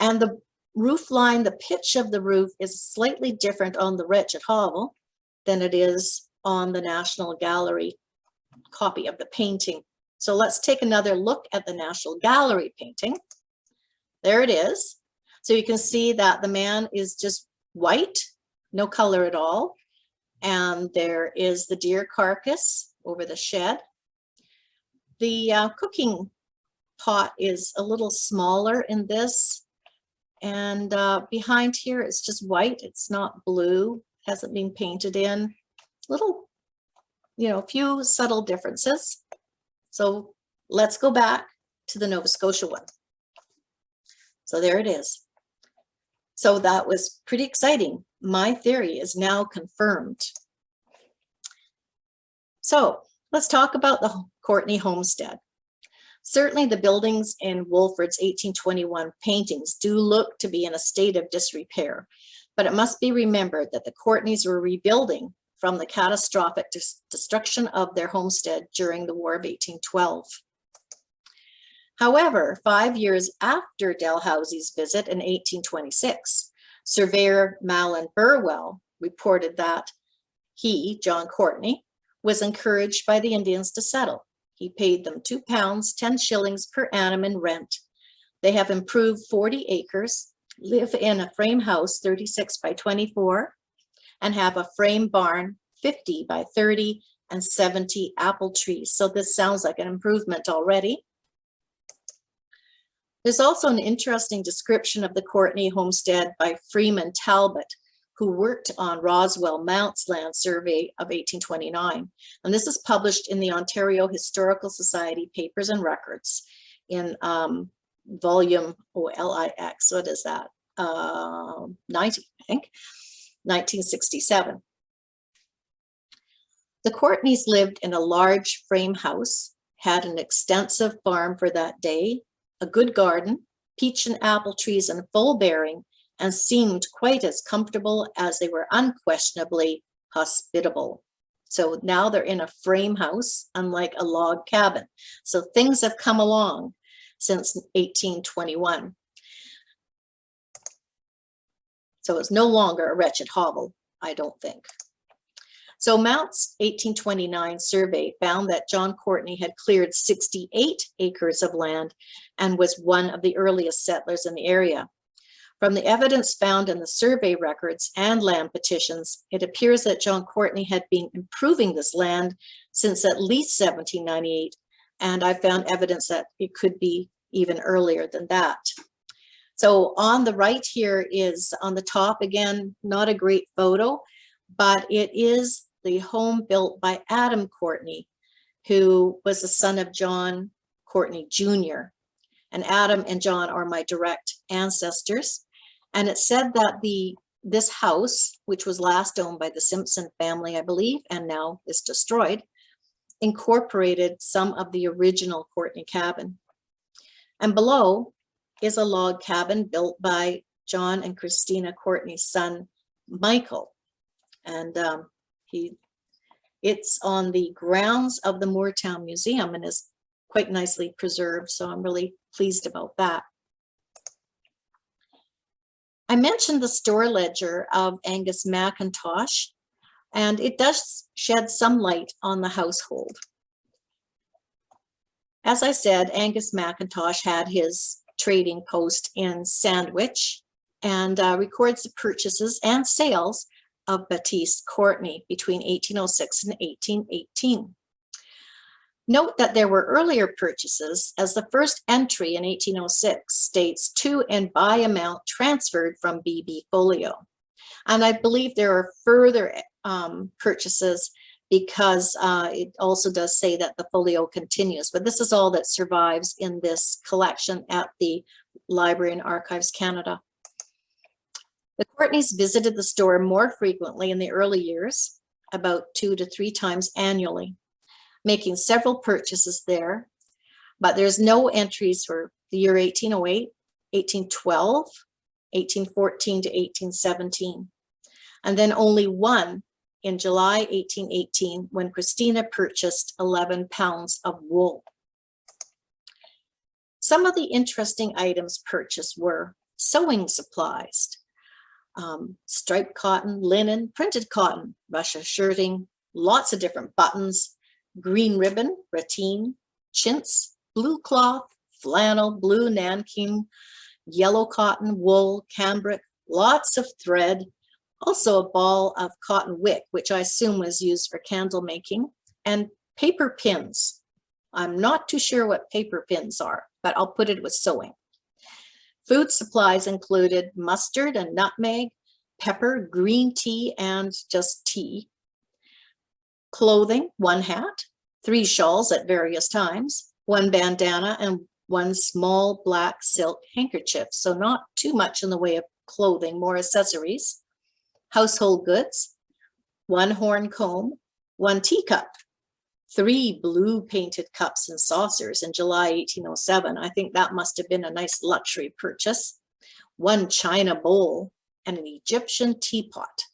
And the roof line, the pitch of the roof is slightly different on the Wretched Hovel than it is on the National Gallery copy of the painting. So let's take another look at the National Gallery painting. There it is. So you can see that the man is just white, no color at all. And there is the deer carcass over the shed. The cooking pot is a little smaller in this. And behind here, it's just white. It's not blue, hasn't been painted in. Little, a few subtle differences. So let's go back to the Nova Scotia one. So there it is. So that was pretty exciting. My theory is now confirmed. So let's talk about the Courtney homestead. Certainly the buildings in Wolford's 1821 paintings do look to be in a state of disrepair, but it must be remembered that the Courtneys were rebuilding from the catastrophic destruction of their homestead during the War of 1812. However, 5 years after Dalhousie's visit in 1826, surveyor Malin Burwell reported that he, John COURTNEY, was encouraged by the Indians to settle. He paid them £2, 10 shillings per annum in rent. They have improved 40 acres, live in a frame house 36 by 24, and have a frame barn 50 by 30 and 70 apple trees. So this sounds like an improvement already. There's also an interesting description of the Courtney homestead by Freeman Talbot, who worked on Roswell Mount's land survey of 1829. And this is published in the Ontario Historical Society Papers and Records in volume OLIX, what is that? 90, I think, 1967. The Courtneys lived in a large frame house, had an extensive farm for that day, a good garden, peach and apple trees in full bearing, and seemed quite as comfortable as they were unquestionably hospitable. So now they're in a frame house, unlike a log cabin. So things have come along since 1821. So it's no longer a wretched hovel, I don't think. So Mount's 1829 survey found that John Courtney had cleared 68 acres of land and was one of the earliest settlers in the area. From the evidence found in the survey records and land petitions, it appears that John Courtney had been improving this land since at least 1798, and I found evidence that it could be even earlier than that. So on the right here is, on the top again, not a great photo, but it is the home built by Adam Courtney, who was the son of John Courtney Jr. And Adam and John are my direct ancestors. And it said that this house, which was last owned by the Simpson family, I believe, and now is destroyed, incorporated some of the original Courtney cabin. And below is a log cabin built by John and Christina Courtney's son, Michael. And it's on the grounds of the Moortown Museum and is quite nicely preserved. So I'm really pleased about that. I mentioned the store ledger of Angus McIntosh, and it does shed some light on the household. As I said, Angus McIntosh had his trading post in Sandwich and records the purchases and sales of Baptiste Courtney between 1806 and 1818. Note that there were earlier purchases, as the first entry in 1806 states to and by amount transferred from BB Folio. And I believe there are further purchases because it also does say that the folio continues, but this is all that survives in this collection at the Library and Archives Canada. The Courtneys visited the store more frequently in the early years, about 2 to 3 times annually, making several purchases there, but there's no entries for the year 1808, 1812, 1814 to 1817, and then only one in July 1818 when Christina purchased 11 pounds of wool. Some of the interesting items purchased were sewing supplies, striped cotton, linen, printed cotton, Russia shirting, lots of different buttons, green ribbon, ratteen, chintz, blue cloth, flannel, blue nankin, yellow cotton, wool, cambric, lots of thread, also a ball of cotton wick, which I assume was used for candle making, and paper pins. I'm not too sure what paper pins are, but I'll put it with sewing. Food supplies included mustard and nutmeg, pepper, green tea, and just tea. Clothing, 1 hat, 3 shawls at various times, 1 bandana, and 1 small black silk handkerchief. So not too much in the way of clothing, more accessories. Household goods, 1 horn comb, 1 teacup, 3 blue painted cups and saucers in July 1807. I think that must have been a nice luxury purchase. 1 china bowl and an Egyptian teapot.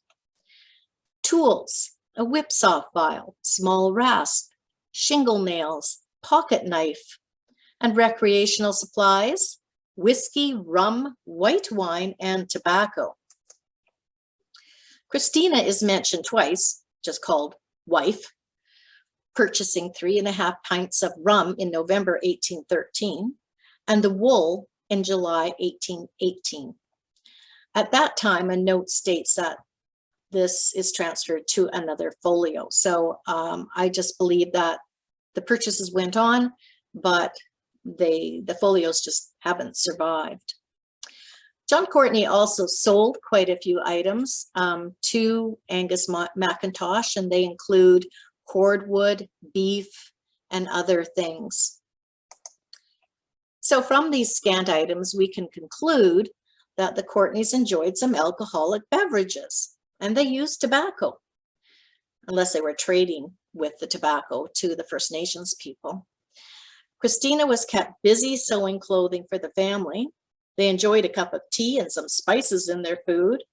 Tools, a whipsaw file, small rasp, shingle nails, pocket knife, and recreational supplies, whiskey, rum, white wine, and tobacco. Christina is mentioned twice, just called wife, purchasing 3.5 pints of rum in November 1813, and the wool in July 1818. At that time, a note states that this is transferred to another folio. So I just believe that the purchases went on, but the folios just haven't survived. John Courtney also sold quite a few items to Angus McIntosh, and they include cordwood, beef, and other things. So from these scant items, we can conclude that the Courtneys enjoyed some alcoholic beverages, and they used tobacco, unless they were trading with the tobacco to the First Nations people. Christina was kept busy sewing clothing for the family. They enjoyed a cup of tea and some spices in their food.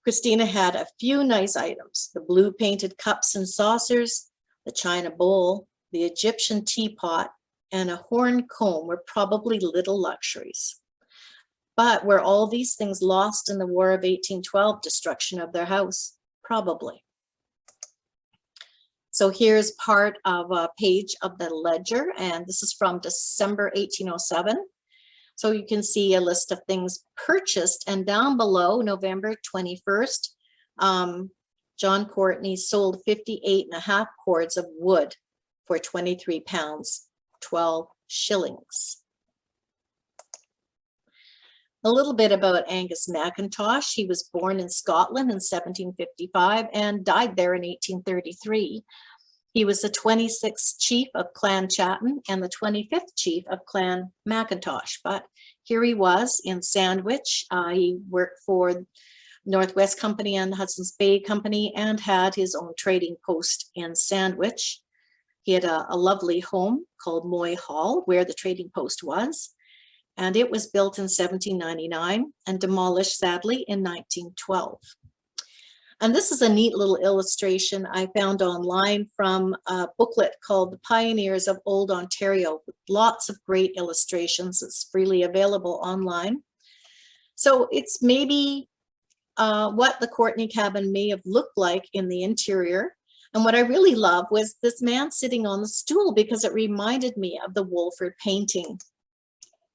Christina had a few nice items: the blue painted cups and saucers, the china bowl, the Egyptian teapot, and a horn comb were probably little luxuries. But were all these things lost in the War of 1812 destruction of their house? Probably. So here's part of a page of the ledger, and this is from December 1807. So you can see a list of things purchased, and down below, November 21st, John Courtney sold 58.5 cords of wood for £23, 12 shillings. A little bit about Angus McIntosh. He was born in Scotland in 1755 and died there in 1833. He was the 26th chief of Clan Chatton and the 25th chief of Clan McIntosh. But here he was in Sandwich. He worked for Northwest Company and the Hudson's Bay Company and had his own trading post in Sandwich. He had a lovely home called Moy Hall, where the trading post was. And it was built in 1799 and demolished, sadly, in 1912. And this is a neat little illustration I found online from a booklet called The Pioneers of Old Ontario, with lots of great illustrations. It's freely available online. So it's maybe what the Courtney cabin may have looked like in the interior. And what I really love was this man sitting on the stool, because it reminded me of the Wolford painting.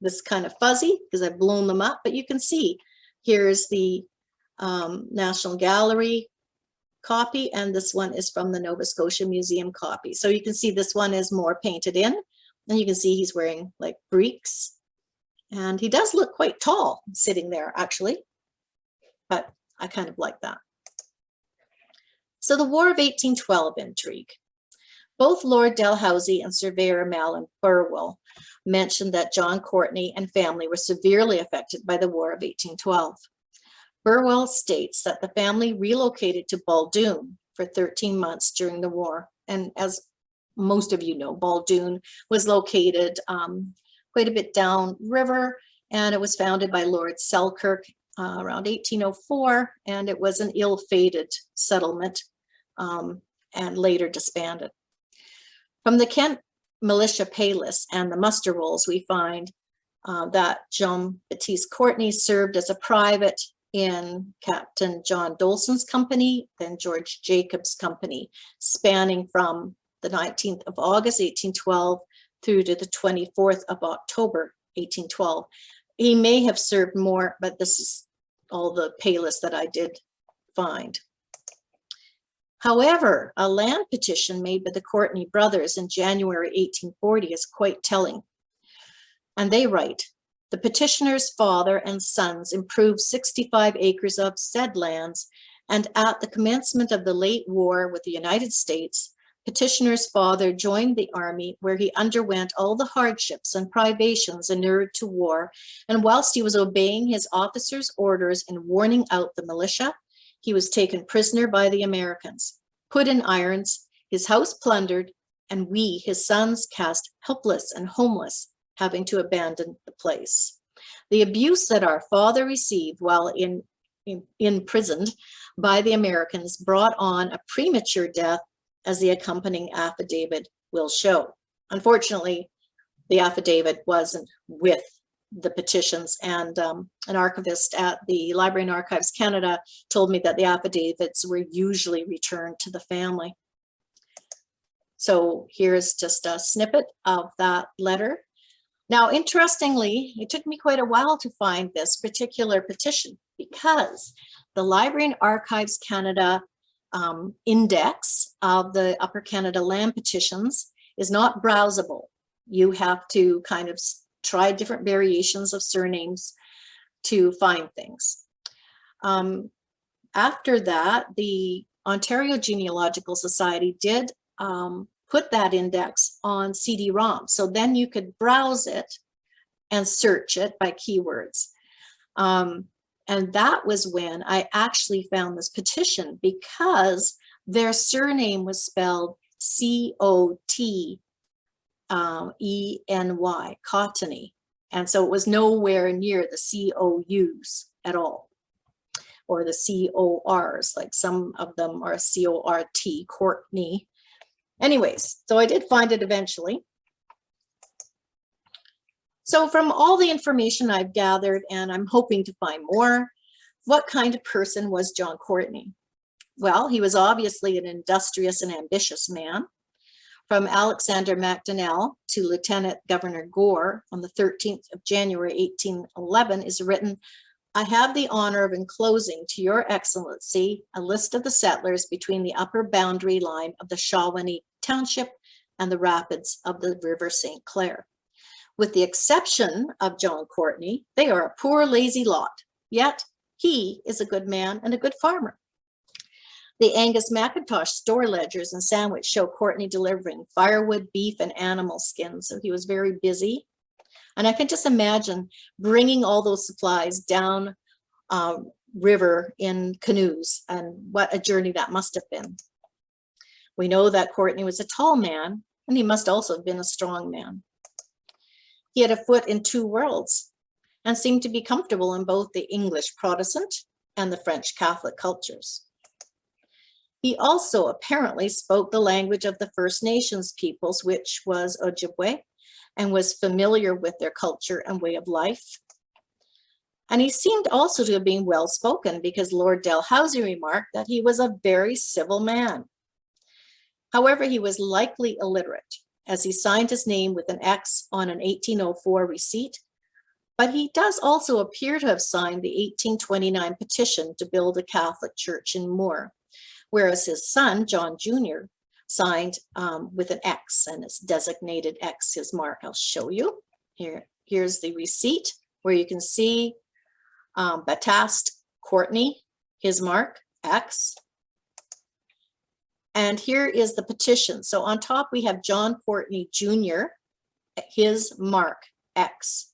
This kind of fuzzy because I've blown them up, but you can see here's the National Gallery copy, and this one is from the Nova Scotia Museum copy. So you can see this one is more painted in, and you can see he's wearing like breeks, and he does look quite tall sitting there actually, but I kind of like that. So the War of 1812 intrigue. Both Lord Dalhousie and Surveyor Malin Burwell mentioned that John Courtney and family were severely affected by the War of 1812. Burwell states that the family relocated to Baldoon for 13 months during the war. And as most of you know, Baldoon was located quite a bit downriver, and it was founded by Lord Selkirk around 1804, and it was an ill-fated settlement and later disbanded. From the Kent militia pay list and the muster rolls, we find that Jean-Baptiste Courtney served as a private in Captain John Dolson's company, then George Jacobs' company, spanning from the 19th of August, 1812, through to the 24th of October, 1812. He may have served more, but this is all the pay list that I did find. However, a land petition made by the Courtney brothers in January 1840 is quite telling. And they write, "The petitioner's father and sons improved 65 acres of said lands, and at the commencement of the late war with the United States, petitioner's father joined the army, where he underwent all the hardships and privations inured to war, and whilst he was obeying his officer's orders in warning out the militia, he was taken prisoner by the Americans, put in irons, his house plundered, and we, his sons, cast helpless and homeless, having to abandon the place. The abuse that our father received while imprisoned by the Americans brought on a premature death, as the accompanying affidavit will show." Unfortunately, the affidavit wasn't with the petitions, and an archivist at the Library and Archives Canada told me that the affidavits were usually returned to the family. So here's just a snippet of that letter. Now, interestingly, it took me quite a while to find this particular petition, because the Library and Archives Canada index of the Upper Canada land petitions is not browsable. You have to kind of try different variations of surnames to find things. After that, the Ontario Genealogical Society did put that index on CD-ROM. So then you could browse it and search it by keywords. And that was when I actually found this petition, because their surname was spelled C-O-T-E-N-Y, Courtney. And so it was nowhere near the C-O-U's at all, or the C-O-R's, like some of them are C-O-R-T, Courtney. Anyways, so I did find it eventually. So from all the information I've gathered, and I'm hoping to find more, what kind of person was John Courtney? Well, he was obviously an industrious and ambitious man. From Alexander MacDonnell to Lieutenant Governor Gore on the 13th of January, 1811 is written, "I have the honor of enclosing to your excellency a list of the settlers between the upper boundary line of the Shawnee Township and the rapids of the River St. Clair. With the exception of John Courtney, they are a poor, lazy lot, yet he is a good man and a good farmer." The Angus McIntosh store ledgers and sandwich show Courtney delivering firewood, beef, and animal skins, so he was very busy. And I can just imagine bringing all those supplies down river in canoes, and what a journey that must have been. We know that Courtney was a tall man, and he must also have been a strong man. He had a foot in two worlds and seemed to be comfortable in both the English Protestant and the French Catholic cultures. He also apparently spoke the language of the First Nations peoples, which was Ojibwe, and was familiar with their culture and way of life. And he seemed also to have been well-spoken, because Lord Dalhousie remarked that he was a very civil man. However, he was likely illiterate, as he signed his name with an X on an 1804 receipt, but he does also appear to have signed the 1829 petition to build a Catholic church in Moore, whereas his son, John Jr., signed with an X, and it's designated X, his mark. I'll show you. Here's the receipt where you can see Baptiste Courtney, his mark, X. And here is the petition. So on top we have John Courtney Jr., his mark, X.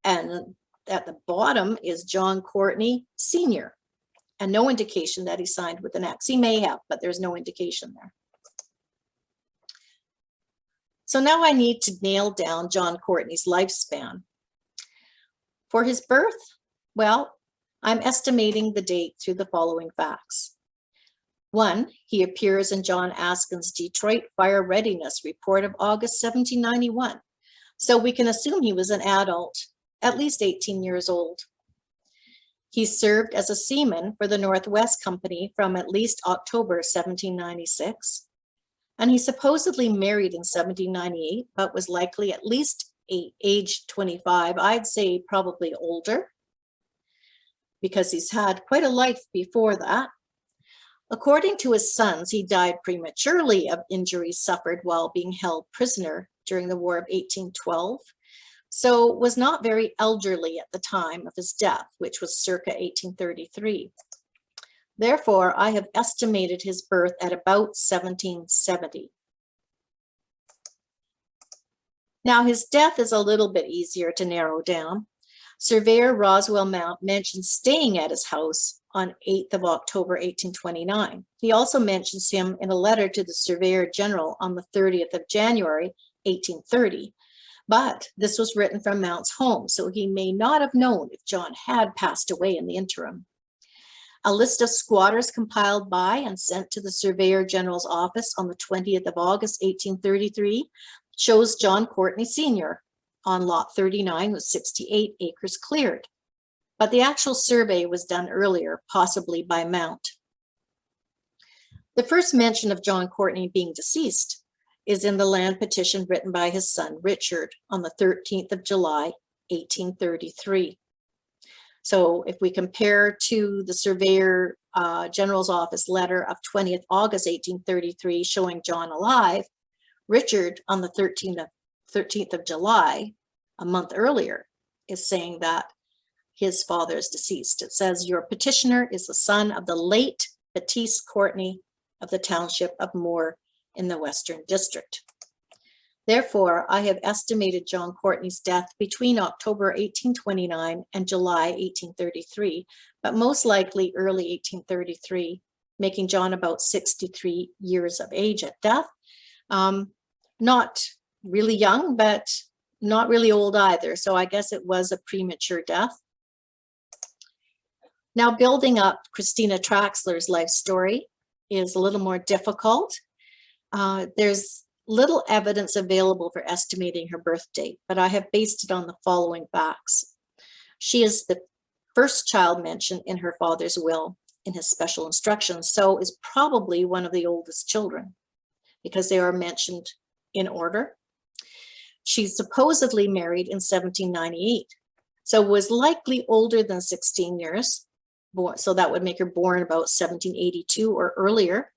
And at the bottom is John Courtney Sr., and no indication that he signed with an X. He may have, but there's no indication there. So now I need to nail down John Courtney's lifespan. For his birth, well, I'm estimating the date through the following facts. 1, he appears in John Askin's Detroit Fire Readiness Report of August 1791. So we can assume he was an adult, at least 18 years old. He served as a seaman for the Northwest Company from at least October 1796. And he supposedly married in 1798, but was likely at least age 25. I'd say probably older, because he's had quite a life before that. According to his sons, he died prematurely of injuries suffered while being held prisoner during the War of 1812. So was not very elderly at the time of his death, which was circa 1833. Therefore, I have estimated his birth at about 1770. Now, his death is a little bit easier to narrow down. Surveyor Roswell Mount mentions staying at his house on 8th of October, 1829. He also mentions him in a letter to the Surveyor General on the 30th of January, 1830. But this was written from Mount's home, so he may not have known if John had passed away in the interim. A list of squatters compiled by and sent to the Surveyor General's office on the 20th of August, 1833, shows John Courtney Sr. on lot 39 with 68 acres cleared. But the actual survey was done earlier, possibly by Mount. The first mention of John Courtney being deceased is in the land petition written by his son Richard on the 13th of July, 1833. So if we compare to the Surveyor General's Office letter of 20th August, 1833, showing John alive, Richard on the 13th of July, a month earlier, is saying that his father is deceased. It says, your petitioner is the son of the late Baptiste Courtney of the township of Moore in the Western District. Therefore, I have estimated John Courtney's death between October 1829 and July 1833, but most likely early 1833, making John about 63 years of age at death. Not really young, but not really old either. So I guess it was a premature death. Now, building up Christina Traxlar's life story is a little more difficult. There's little evidence available for estimating her birth date, but I have based it on the following facts. She is the first child mentioned in her father's will in his special instructions, so is probably one of the oldest children because they are mentioned in order. She's supposedly married in 1798, so was likely older than 16 years. So that would make her born about 1782 or earlier.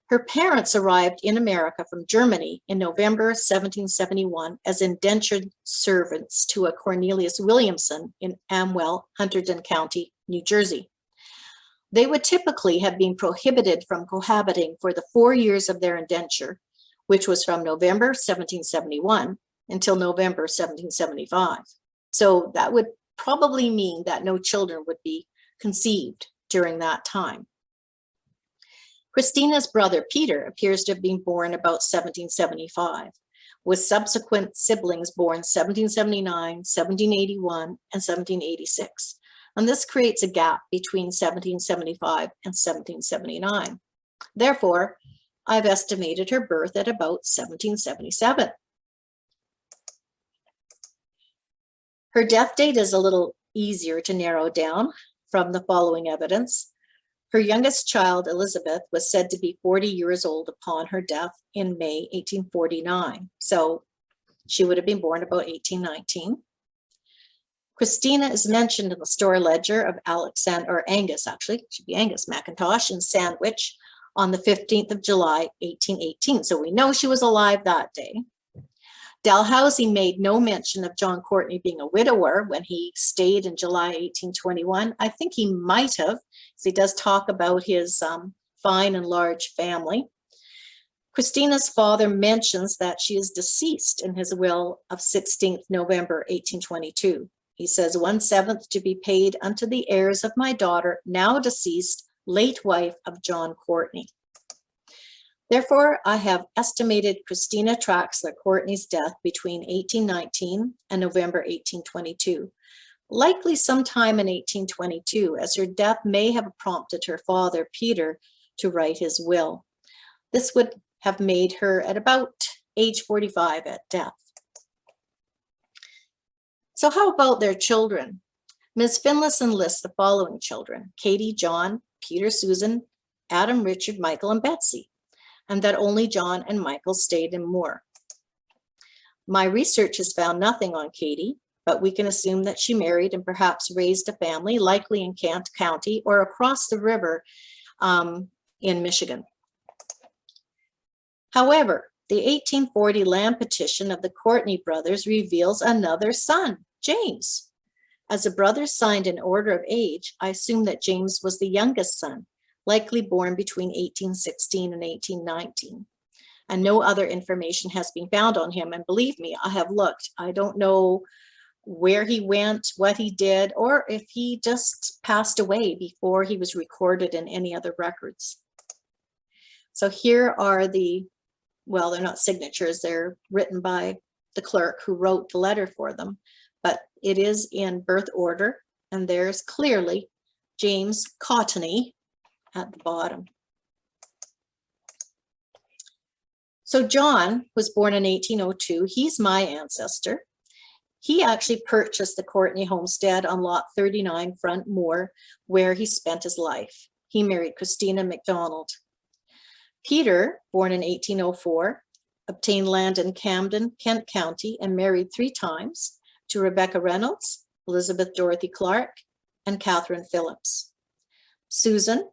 Her parents arrived in America from Germany in November 1771 as indentured servants to a Cornelius Williamson in Amwell, Hunterdon County, New Jersey. They would typically have been prohibited from cohabiting for the 4 years of their indenture, which was from November 1771 until November 1775. So that would probably mean that no children would be conceived during that time. Christina's brother Peter appears to have been born about 1775, with subsequent siblings born 1779, 1781, and 1786. And this creates a gap between 1775 and 1779. Therefore, I've estimated her birth at about 1777. Her death date is a little easier to narrow down from the following evidence. Her youngest child, Elizabeth, was said to be 40 years old upon her death in May 1849. So she would have been born about 1819. Christina is mentioned in the store ledger of Angus, actually, it should be Angus McIntosh in Sandwich on the 15th of July, 1818. So we know she was alive that day. Dalhousie made no mention of John Courtney being a widower when he stayed in July 1821. I think he might have, because he does talk about his fine and large family. Christina's father mentions that she is deceased in his will of 16th November 1822. He says, 1/7 to be paid unto the heirs of my daughter, now deceased, late wife of John Courtney. Therefore, I have estimated Christina Traxlar Courtney's death between 1819 and November 1822, likely sometime in 1822, as her death may have prompted her father, Peter, to write his will. This would have made her at about age 45 at death. So how about their children? Ms. Finlayson lists the following children: Katie, John, Peter, Susan, Adam, Richard, Michael, and Betsy, and that only John and Michael stayed in Moore. My research has found nothing on Katie, but we can assume that she married and perhaps raised a family, likely in Kent County or across the river in Michigan. However, the 1840 land petition of the Courtney brothers reveals another son, James. As the brothers signed in order of age, I assume that James was the youngest son, likely born between 1816 and 1819. And no other information has been found on him. And believe me, I have looked. I don't know where he went, what he did, or if he just passed away before he was recorded in any other records. So here are the, well, they're not signatures, they're written by the clerk who wrote the letter for them, but it is in birth order, and there's clearly James COURTNEY at the bottom. So John was born in 1802. He's my ancestor. He actually purchased the Courtney homestead on lot 39 Front Moor, where he spent his life. He married Christina MacDonald. Peter, born in 1804, obtained land in Camden, Kent County, and married 3 times to Rebecca Reynolds, Elizabeth Dorothy Clark, and Catherine Phillips. Susan,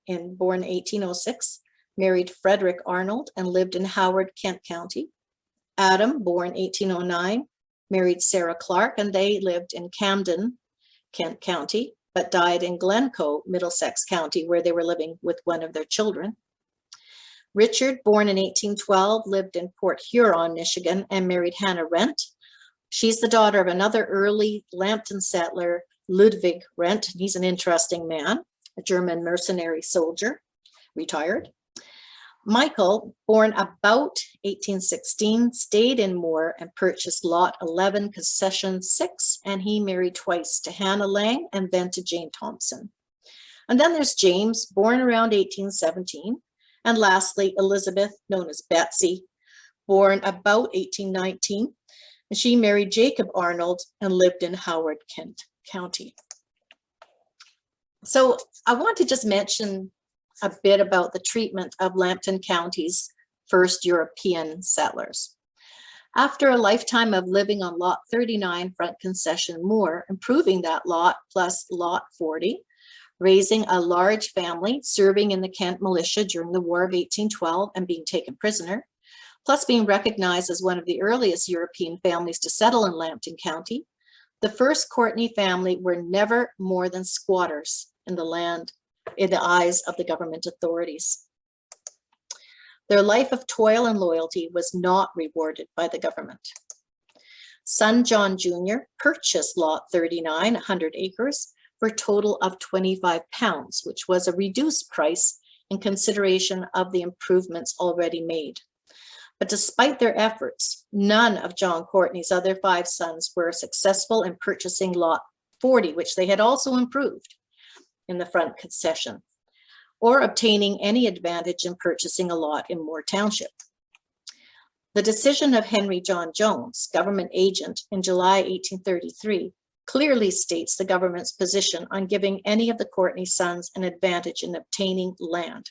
born in 1806, married Frederick Arnold and lived in Howard, Kent County. Adam, born 1809, married Sarah Clark, and they lived in Camden, Kent County, but died in Glencoe, Middlesex County, where they were living with one of their children. Richard, born in 1812, lived in Port Huron, Michigan, and married Hannah Rent. She's the daughter of another early Lambton settler, Ludwig Rent. He's an interesting man, a German mercenary soldier, retired. Michael, born about 1816, stayed in Moore and purchased lot 11, concession 6, and he married twice, to Hannah Lang and then to Jane Thompson. And then there's James, born around 1817. And lastly, Elizabeth, known as Betsy, born about 1819. And she married Jacob Arnold and lived in Howard, Kent County. So I want to just mention a bit about the treatment of Lambton County's first European settlers. After a lifetime of living on lot 39, front concession Moore, improving that lot plus lot 40, raising a large family, serving in the Kent militia during the War of 1812 and being taken prisoner, plus being recognized as one of the earliest European families to settle in Lambton County, the first Courtney family were never more than squatters in the land in the eyes of the government authorities. Their life of toil and loyalty was not rewarded by the government. Son John Jr. purchased lot 39, 100 acres, for a total of £25, which was a reduced price in consideration of the improvements already made. But despite their efforts, none of John Courtney's other 5 sons were successful in purchasing lot 40, which they had also improved in the front concession, or obtaining any advantage in purchasing a lot in Moore Township. The decision of Henry John Jones, government agent, in July 1833, clearly states the government's position on giving any of the Courtney sons an advantage in obtaining land.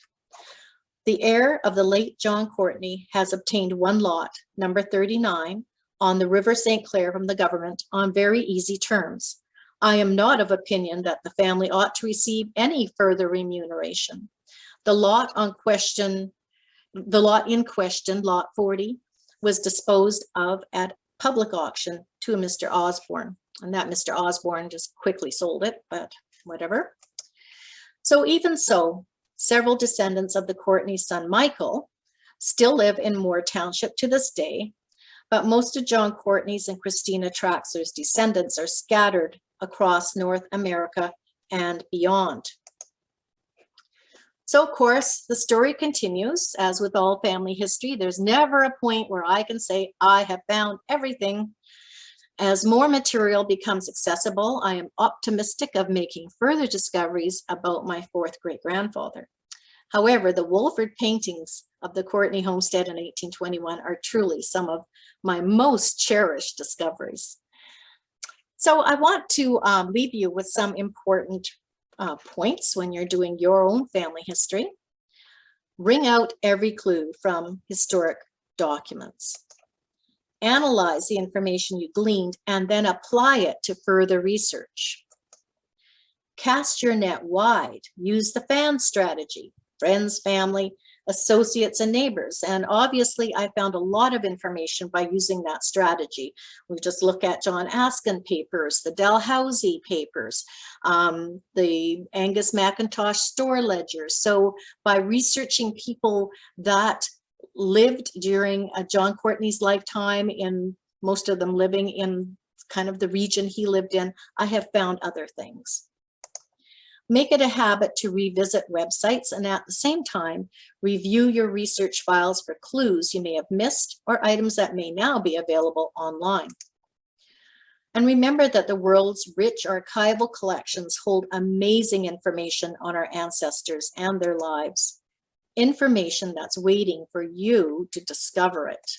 The heir of the late John Courtney has obtained 1 lot, number 39, on the River St. Clair from the government on very easy terms. I am not of opinion that the family ought to receive any further remuneration. The lot in question, lot 40, was disposed of at public auction to a Mr. Osborne. And that Mr. Osborne just quickly sold it, but whatever. So even so, several descendants of the Courtney's son Michael still live in Moore Township to this day, but most of John Courtney's and Christina Traxlar's descendants are scattered across North America and beyond. So of course, the story continues. As with all family history, there's never a point where I can say I have found everything. As more material becomes accessible, I am optimistic of making further discoveries about my 4th great-grandfather. However, the Wolford paintings of the Courtney homestead in 1821 are truly some of my most cherished discoveries. So I want to leave you with some important points when you're doing your own family history. Wring out every clue from historic documents. Analyze the information you gleaned and then apply it to further research. Cast your net wide. Use the fan strategy. Friends, family, associates, and neighbors. And obviously, I found a lot of information by using that strategy. We just look at John Askin papers, the Dalhousie papers, the Angus McIntosh store ledgers. So by researching people that lived during John Courtney's lifetime, in most of them living in kind of the region he lived in, I have found other things. Make it a habit to revisit websites and at the same time, review your research files for clues you may have missed or items that may now be available online. And remember that the world's rich archival collections hold amazing information on our ancestors and their lives. Information that's waiting for you to discover it.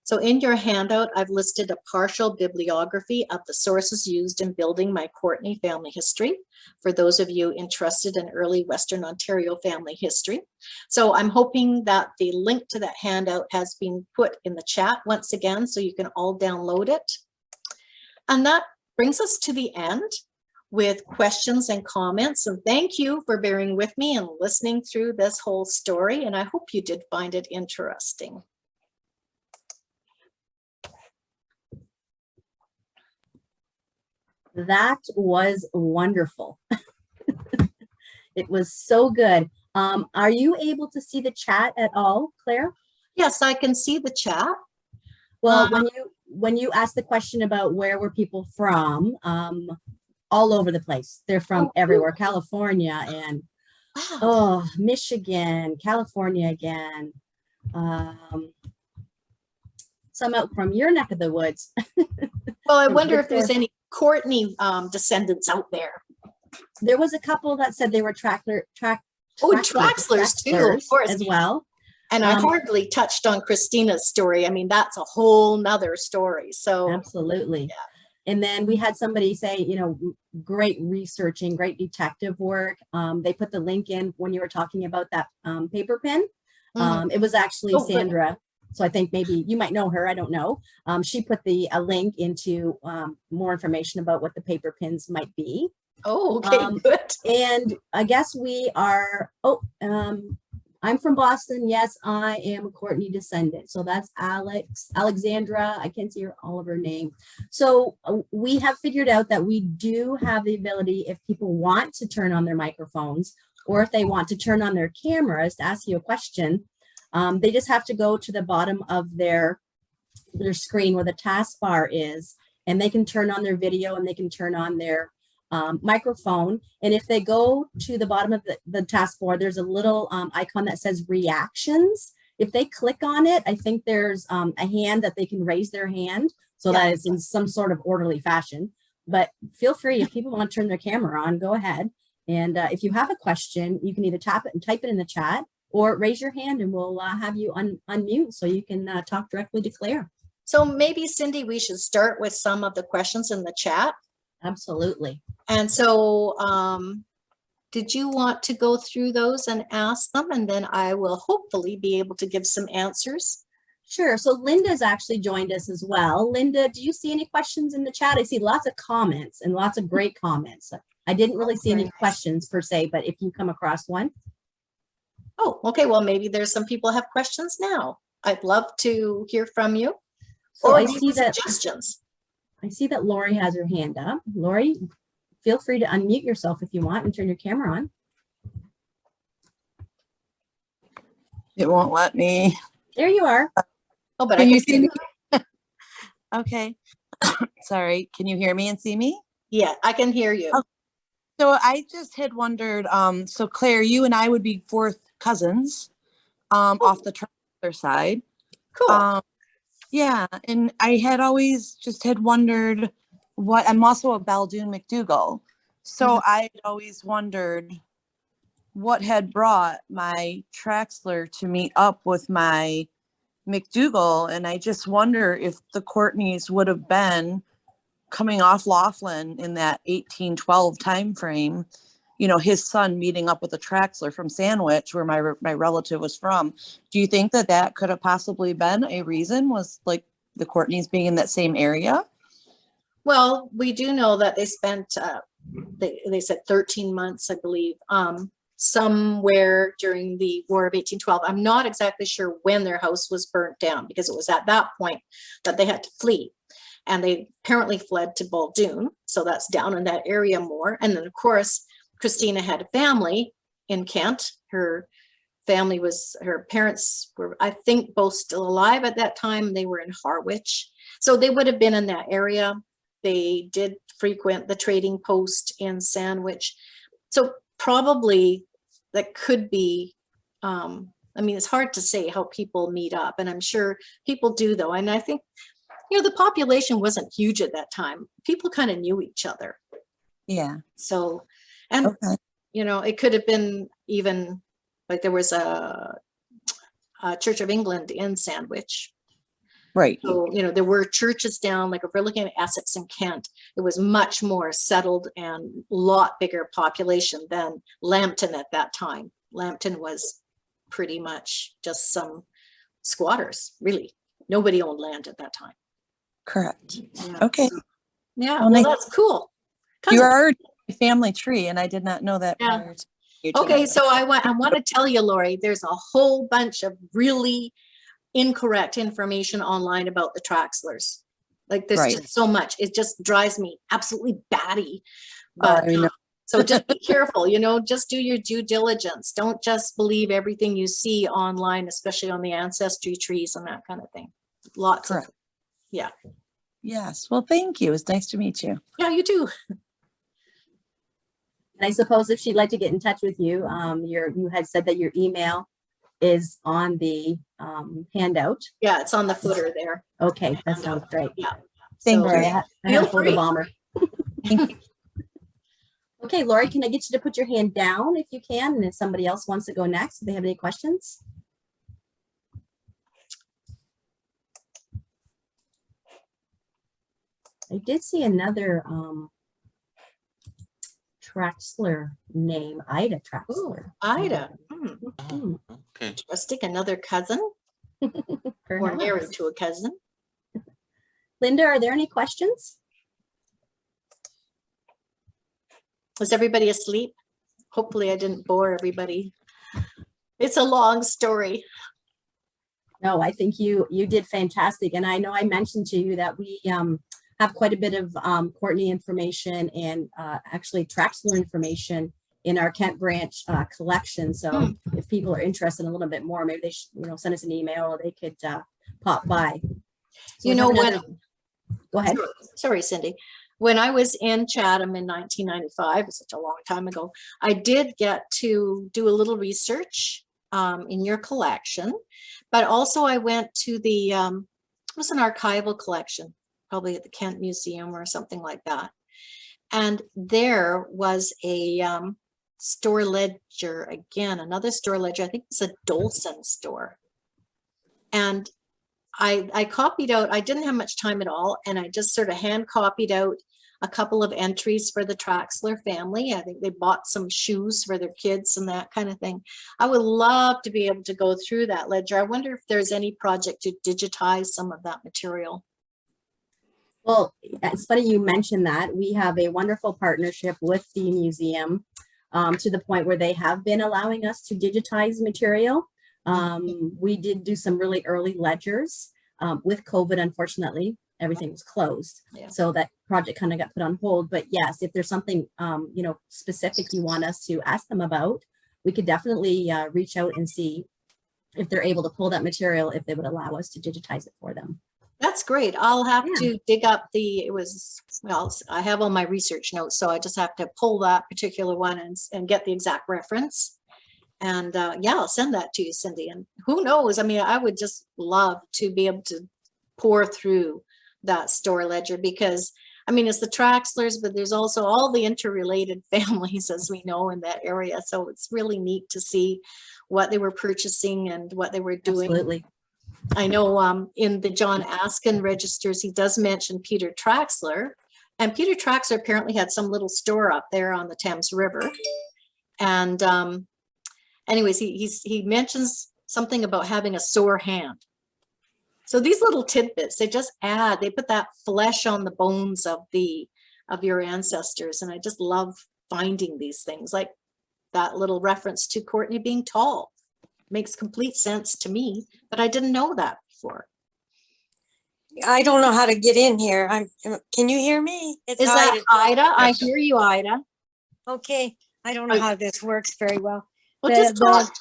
So in your handout, I've listed a partial bibliography of the sources used in building my Courtney family history for those of you interested in early Western Ontario family history. So I'm hoping that the link to that handout has been put in the chat once again, so you can all download it. And that brings us to the end with questions and comments. And thank you for bearing with me and listening through this whole story. And I hope you did find it interesting. That was wonderful. It was so good. Are you able to see the chat at all, Claire? Yes, I can see the chat. Well, when you asked the question about where were people from, all over the place. They're from everywhere, California and Wow. Michigan, California again. Some out from your neck of the woods. Well, I wonder if there's any Courtney descendants out there. There was a couple that said they were Traxlars too, of course, as well. And I hardly touched on Christina's story. I mean, that's a whole nother story. So absolutely. Yeah. And then we had somebody say, you know, great researching, great detective work. They put the link in when you were talking about that paper pen. It was actually Sandra. So I think maybe you might know her. I don't know. She put a link into more information about what the paper pins might be. Oh, okay, good. And I guess we are, I'm from Boston. Yes, I am a Courtney descendant. So that's Alexandra. I can't see all of her name. So we have figured out that we do have the ability, if people want to turn on their microphones, or if they want to turn on their cameras to ask you a question, they just have to go to the bottom of their screen where the taskbar is, and they can turn on their video and they can turn on their microphone. And if they go to the bottom of the taskbar, there's a little icon that says reactions. If they click on it, I think there's a hand that they can raise their hand so that it's in some sort of orderly fashion. But feel free, if people want to turn their camera on, go ahead. And if you have a question, you can either tap it and type it in the chat, or raise your hand and we'll have you unmute so you can talk directly to Claire. So maybe, Cindy, we should start with some of the questions in the chat. Absolutely. And so did you want to go through those and ask them? And then I will hopefully be able to give some answers. Sure. So Linda's actually joined us as well. Linda, do you see any questions in the chat? I see lots of comments and lots of great comments. I didn't really see any questions per se, but if you come across one. Oh, okay. Well, maybe there's some people have questions now. I'd love to hear from you. So or I see that suggestions. I see that Lori has her hand up. Lori, feel free to unmute yourself if you want and turn your camera on. It won't let me. There you are. Oh, but Can I you can see me? Okay. Sorry. Can you hear me and see me? Yeah, I can hear you. Oh. So I just had wondered, so Claire, you and I would be fourth cousins off the Traxlar side. Cool. Yeah, and I had always just had wondered I'm also a Baldoon McDougall. So I had always wondered what had brought my Traxlar to meet up with my McDougall. And I just wonder if the Courtneys would have been coming off Laughlin in that 1812 time frame, you know, his son meeting up with a Traxlar from Sandwich, where my relative was from. Do you think that could have possibly been a reason, was like the Courtneys being in that same area? Well, we do know that they spent, they said 13 months, I believe, somewhere during the War of 1812. I'm not exactly sure when their house was burnt down, because it was at that point that they had to flee. And they apparently fled to Baldoon. So that's down in that area more. And then, of course, Christina had a family in Kent. Her parents were, I think, both still alive at that time. They were in Harwich. So they would have been in that area. They did frequent the trading post in Sandwich. So probably that could be, I mean, it's hard to say how people meet up, and I'm sure people do though. And I think, you know, the population wasn't huge at that time. People kind of knew each other. Yeah. So, and, okay. You know, it could have been even like there was a Church of England in Sandwich. Right. So, you know, there were churches down, like if we're looking at Essex and Kent, it was much more settled and a lot bigger population than Lambton at that time. Lambton was pretty much just some squatters, really. Nobody owned land at that time. Correct. Yeah. Okay. So, yeah, well, well, that's cool. You're already a family tree, and I did not know that. Yeah. Okay, so I want to tell you, Lori, there's a whole bunch of really incorrect information online about the Traxlars. Like there's just so much. It just drives me absolutely batty. But So just be careful, you know, just do your due diligence. Don't just believe everything you see online, especially on the ancestry trees and that kind of thing. Lots Correct. of, yeah. Yes. Well, thank you. It's nice to meet you. Yeah, you do. And I suppose if she'd like to get in touch with you, you had said that your email is on the handout. Yeah, it's on the footer there. Okay, that sounds great. Yeah. Thank So, Sorry, you. I had a Feel free. photobomber. Okay, Lori, can I get you to put your hand down if you can? And if somebody else wants to go next, if they have any questions? I did see another Traxlar name, Ida Ooh, Traxlar. Ida. Hmm, Okay. Interesting. Another cousin or perhaps. married to a cousin. Linda, are there any questions? Was everybody asleep? Hopefully I didn't bore everybody. It's a long story. No, I think you did fantastic. And I know I mentioned to you that we have quite a bit of Courtney information and actually Traxlar information in our Kent branch collection. So if people are interested in a little bit more, maybe they should, send us an email or they could pop by. So You we know have what? another- Go ahead. Sorry, Cindy. When I was in Chatham in 1995, it's such a long time ago, I did get to do a little research in your collection, but also I went to the, it was an archival collection, probably at the Kent Museum or something like that. And there was a store ledger, again, another store ledger, I think it's a Dolson store. And I copied out, I didn't have much time at all, and I just sort of hand copied out a couple of entries for the Traxlar family. I think they bought some shoes for their kids and that kind of thing. I would love to be able to go through that ledger. I wonder if there's any project to digitize some of that material. Well, it's funny you mentioned that. We have a wonderful partnership with the museum to the point where they have been allowing us to digitize material. We did do some really early ledgers. With COVID, unfortunately, everything was closed. Yeah. So that project kind of got put on hold. But yes, if there's something, specific you want us to ask them about, we could definitely reach out and see if they're able to pull that material, if they would allow us to digitize it for them. That's great. I'll have Yeah. to dig up I have all my research notes, so I just have to pull that particular one and get the exact reference. And yeah, I'll send that to you, Cindy. And who knows? I mean, I would just love to be able to pour through that store ledger because, I mean, it's the Traxlars, but there's also all the interrelated families, as we know, in that area. So it's really neat to see what they were purchasing and what they were doing. Absolutely. I know in the John Askin registers, he does mention Peter Traxlar. And Peter Traxlar apparently had some little store up there on the Thames River. And anyways, he mentions something about having a sore hand. So these little tidbits, they put that flesh on the bones of your ancestors. And I just love finding these things, like that little reference to Courtney being tall. Makes complete sense to me, but I didn't know that before. I don't know how to get in here. Can you hear me? It's Is that Ida? I hear you, Ida. okay? I don't know how this works very well. Well, just talk.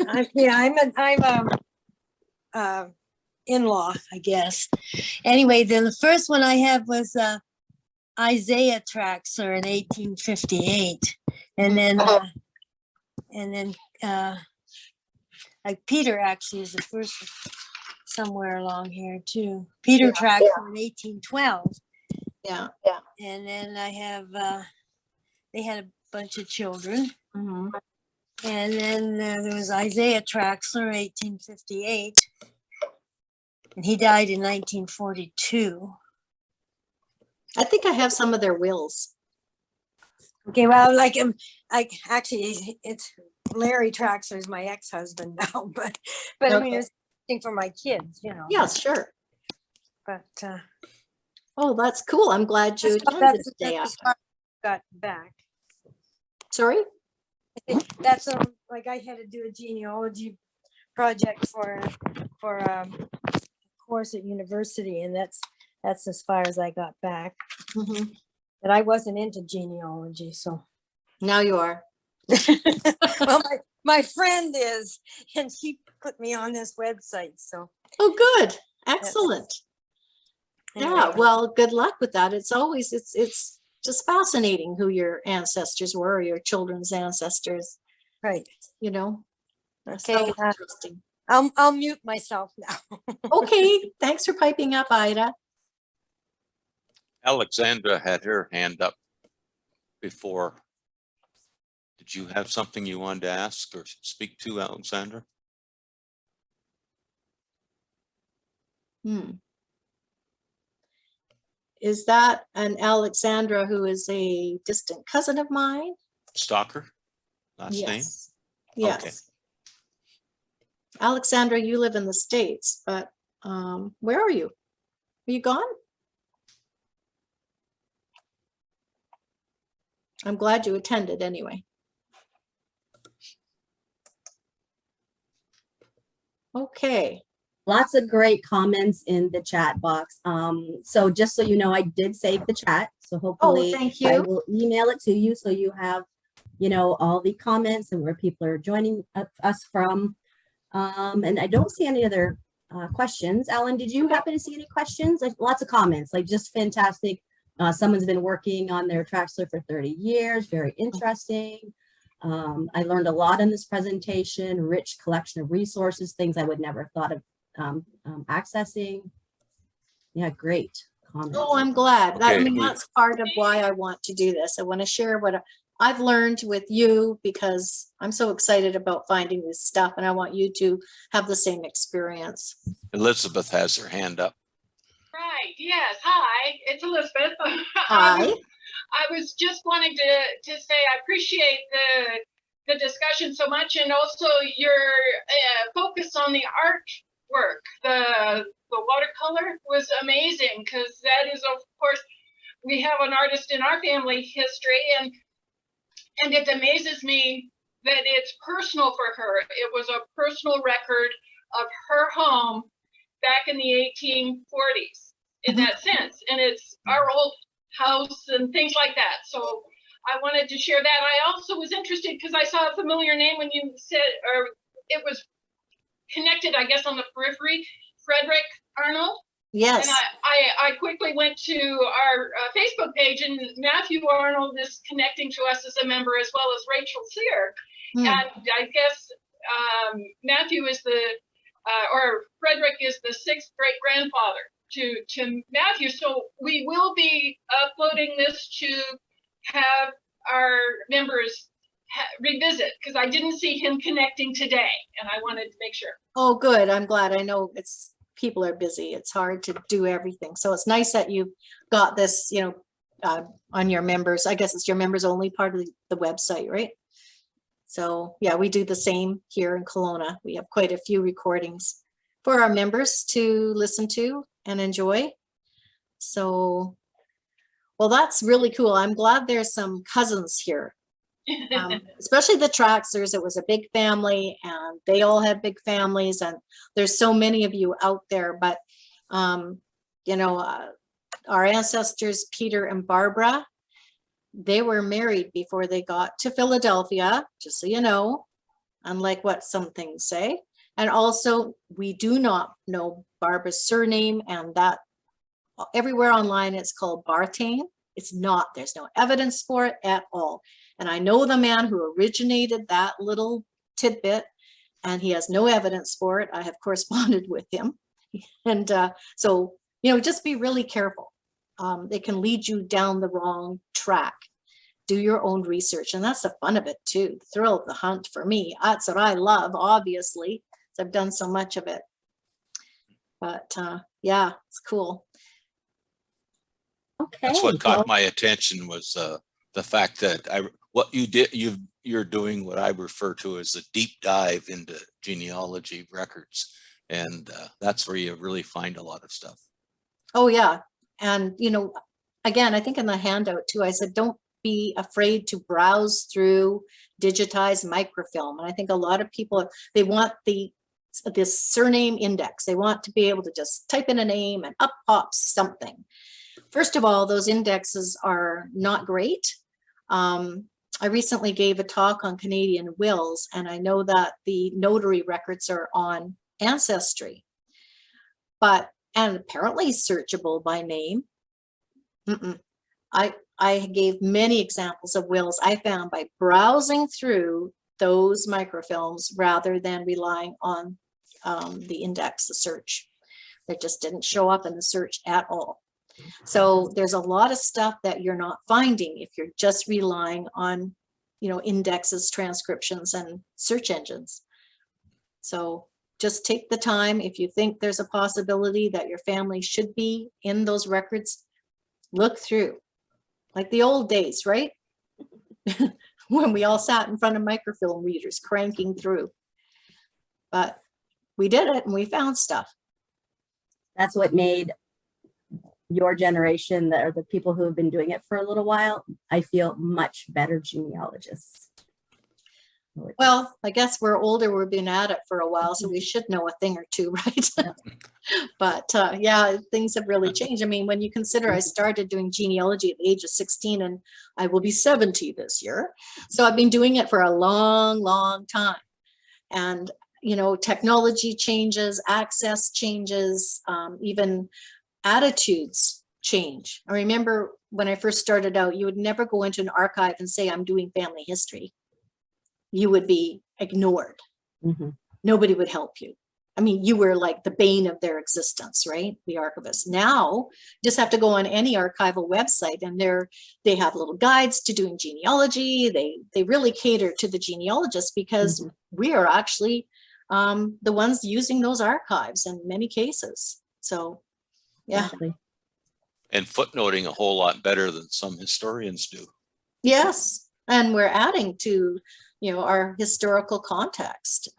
I'm a in-law, I guess. Anyway, then the first one I have was Isaiah Traxlar in 1858, and then like Peter actually is the first somewhere along here too. Peter Traxlar in 1812. Yeah. And then I have they had a bunch of children. Mhm. And then there was Isaiah Traxlar, 1858. And he died in 1942. I think I have some of their wills. Okay, well, actually, it's Larry Traxlar is my ex-husband now, but I mean, it's something for my kids, Yes, sure. But Oh, that's cool. I'm glad you attended that's today. as far as I got back. Sorry? That's like I had to do a genealogy project for a course at university, and that's as far as I got back. Mhm. But I wasn't into genealogy, so Now you are. Well, my friend is, and she put me on this website. So Oh, good. Excellent. Yeah, anyway, well, good luck with that. It's always, it's just fascinating who your ancestors were, or your children's ancestors, right. you know. Okay, So interesting. I'll mute myself now. Okay, thanks for piping up, Ida. Alexandra had her hand up before. Did you have something you wanted to ask or speak to, Alexandra? Is that an Alexandra who is a distant cousin of mine? Stalker, last name? Yes. Yes. Okay. Alexandra, you live in the States, but where are you? Are you gone? I'm glad you attended anyway. Okay. Lots of great comments in the chat box. So just so you know, I did save the chat. So hopefully thank I you. will email it to you so you have, you know, all the comments and where people are joining us from. And I don't see any other questions. Alan, did you happen to see any questions? Like lots of comments, like just fantastic. Someone's been working on their Traxlar for 30 years. Very interesting. I learned a lot in this presentation, rich collection of resources, things I would never thought of accessing. Yeah, great comments. Oh, I'm glad. I Okay, mean, that's part of why I want to do this. I want to share what I've learned with you, because I'm so excited about finding this stuff, and I want you to have the same experience. Elizabeth has her hand up. Right, yes, hi, it's Elizabeth. Hi. I was just wanting to say I appreciate the discussion so much, and also your focus on the artwork. The watercolor was amazing, because that is, of course, we have an artist in our family history, and it amazes me that it's personal for her. It was a personal record of her home back in the 1840s in that sense. And it's our old house and things like that. So I wanted to share that. I also was interested because I saw a familiar name when you said, or it was connected, I guess, on the periphery, Frederick Arnold. Yes. And I quickly went to our Facebook page, and Matthew Arnold is connecting to us as a member, as well as Rachel Sear. And I guess Matthew is or Frederick is the 6th great grandfather to Matthew. So we will be uploading this to have our members revisit, because I didn't see him connecting today, and I wanted to make sure. Oh, good. I'm glad. I know people are busy. It's hard to do everything. So it's nice that you got this, you know, on your members. I guess it's your members only part of the website, right? So yeah, we do the same here in Kelowna. We have quite a few recordings for our members to listen to and enjoy. So, well, that's really cool. I'm glad there's some cousins here. Especially the Traxlars. It was a big family, and they all had big families, and there's so many of you out there. But you know, our ancestors, Peter and Barbara, they were married before they got to Philadelphia, just so you know, unlike what some things say. And also, we do not know Barbara's surname, and that everywhere online it's called Barthane. It's not, there's no evidence for it at all. And I know the man who originated that little tidbit, and he has no evidence for it. I have corresponded with him. And so, you know, just be really careful. They can lead you down the wrong track. Do your own research. And that's the fun of it too. The thrill of the hunt for me. That's what I love, obviously. I've done so much of it. But yeah, it's cool. Okay. That's what caught my attention was the fact that what you did, you're doing what I refer to as a deep dive into genealogy records. And that's where you really find a lot of stuff. Oh yeah. And you know, again, I think in the handout too, I said, don't be afraid to browse through digitized microfilm. And I think a lot of people, they want this surname index. They want to be able to just type in a name and up pops something. First of all, those indexes are not great. I recently gave a talk on Canadian wills, and I know that the notary records are on Ancestry, and apparently searchable by name. I gave many examples of wills I found by browsing through those microfilms rather than relying on the index, the search. It just didn't show up in the search at all. So there's a lot of stuff that you're not finding if you're just relying on, indexes, transcriptions, and search engines. So just take the time. If you think there's a possibility that your family should be in those records, look through. Like the old days, right? When we all sat in front of microfilm readers cranking through. But we did it and we found stuff. That's what made your generation, or the people who have been doing it for a little while, I feel much better genealogists. Well, I guess we're older, we've been at it for a while, so we should know a thing or two, right? But yeah, things have really changed. I mean, when you consider I started doing genealogy at the age of 16 and I will be 70 this year. So I've been doing it for a long, long time. And, technology changes, access changes, even attitudes change. I remember when I first started out, you would never go into an archive and say, I'm doing family history. You would be ignored. Nobody would help you. I mean, you were like the bane of their existence, right? The archivist. Now, you just have to go on any archival website, and they have little guides to doing genealogy. They really cater to the genealogists because we are actually the ones using those archives in many cases. So, yeah. Exactly. And footnoting a whole lot better than some historians do. Yes, and we're adding to our historical context.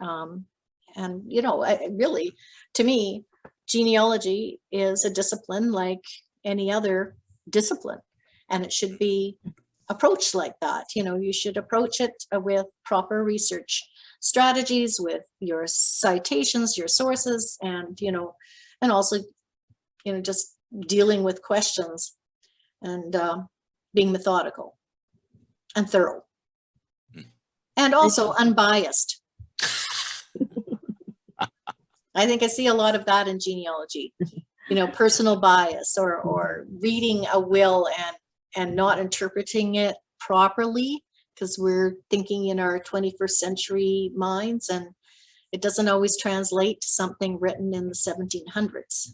And, really, to me, genealogy is a discipline like any other discipline, and it should be approached like that. You should approach it with proper research strategies, with your citations, your sources, and, and also, just dealing with questions and being methodical and thorough. And also unbiased. I think I see a lot of that in genealogy, personal bias or reading a will and not interpreting it properly because we're thinking in our 21st century minds, and it doesn't always translate to something written in the 1700s.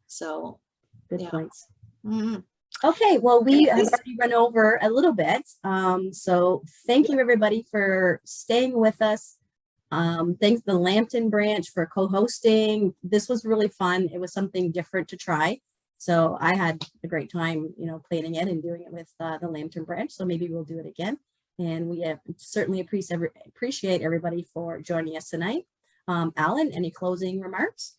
So, good points. Mhm. Okay, well, we have already run over a little bit. So thank you, everybody, for staying with us. Thanks the Lambton branch for co-hosting. This was really fun. It was something different to try. So I had a great time, planning it and doing it with the Lambton branch. So maybe we'll do it again. And we certainly appreciate everybody for joining us tonight. Alan, any closing remarks?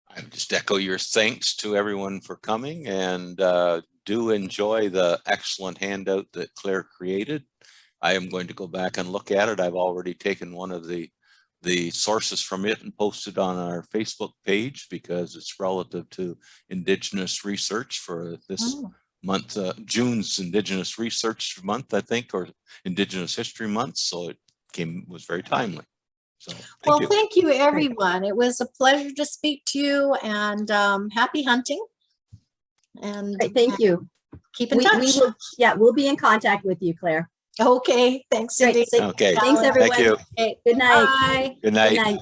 I just echo your thanks to everyone for coming, and do enjoy the excellent handout that Claire created. I am going to go back and look at it. I've already taken one of the sources from it and posted on our Facebook page because it's relative to Indigenous research for this month, June's Indigenous Research Month, I think, or Indigenous History Month. So it was very timely. So, thank you, everyone. It was a pleasure to speak to you, and happy hunting. And Great, thank you. Keep in touch. We'll be in contact with you, Claire. Okay, thanks, Cindy. Okay. Thanks, everyone. Thank you. Okay. Good night. Bye. Good night. Good night.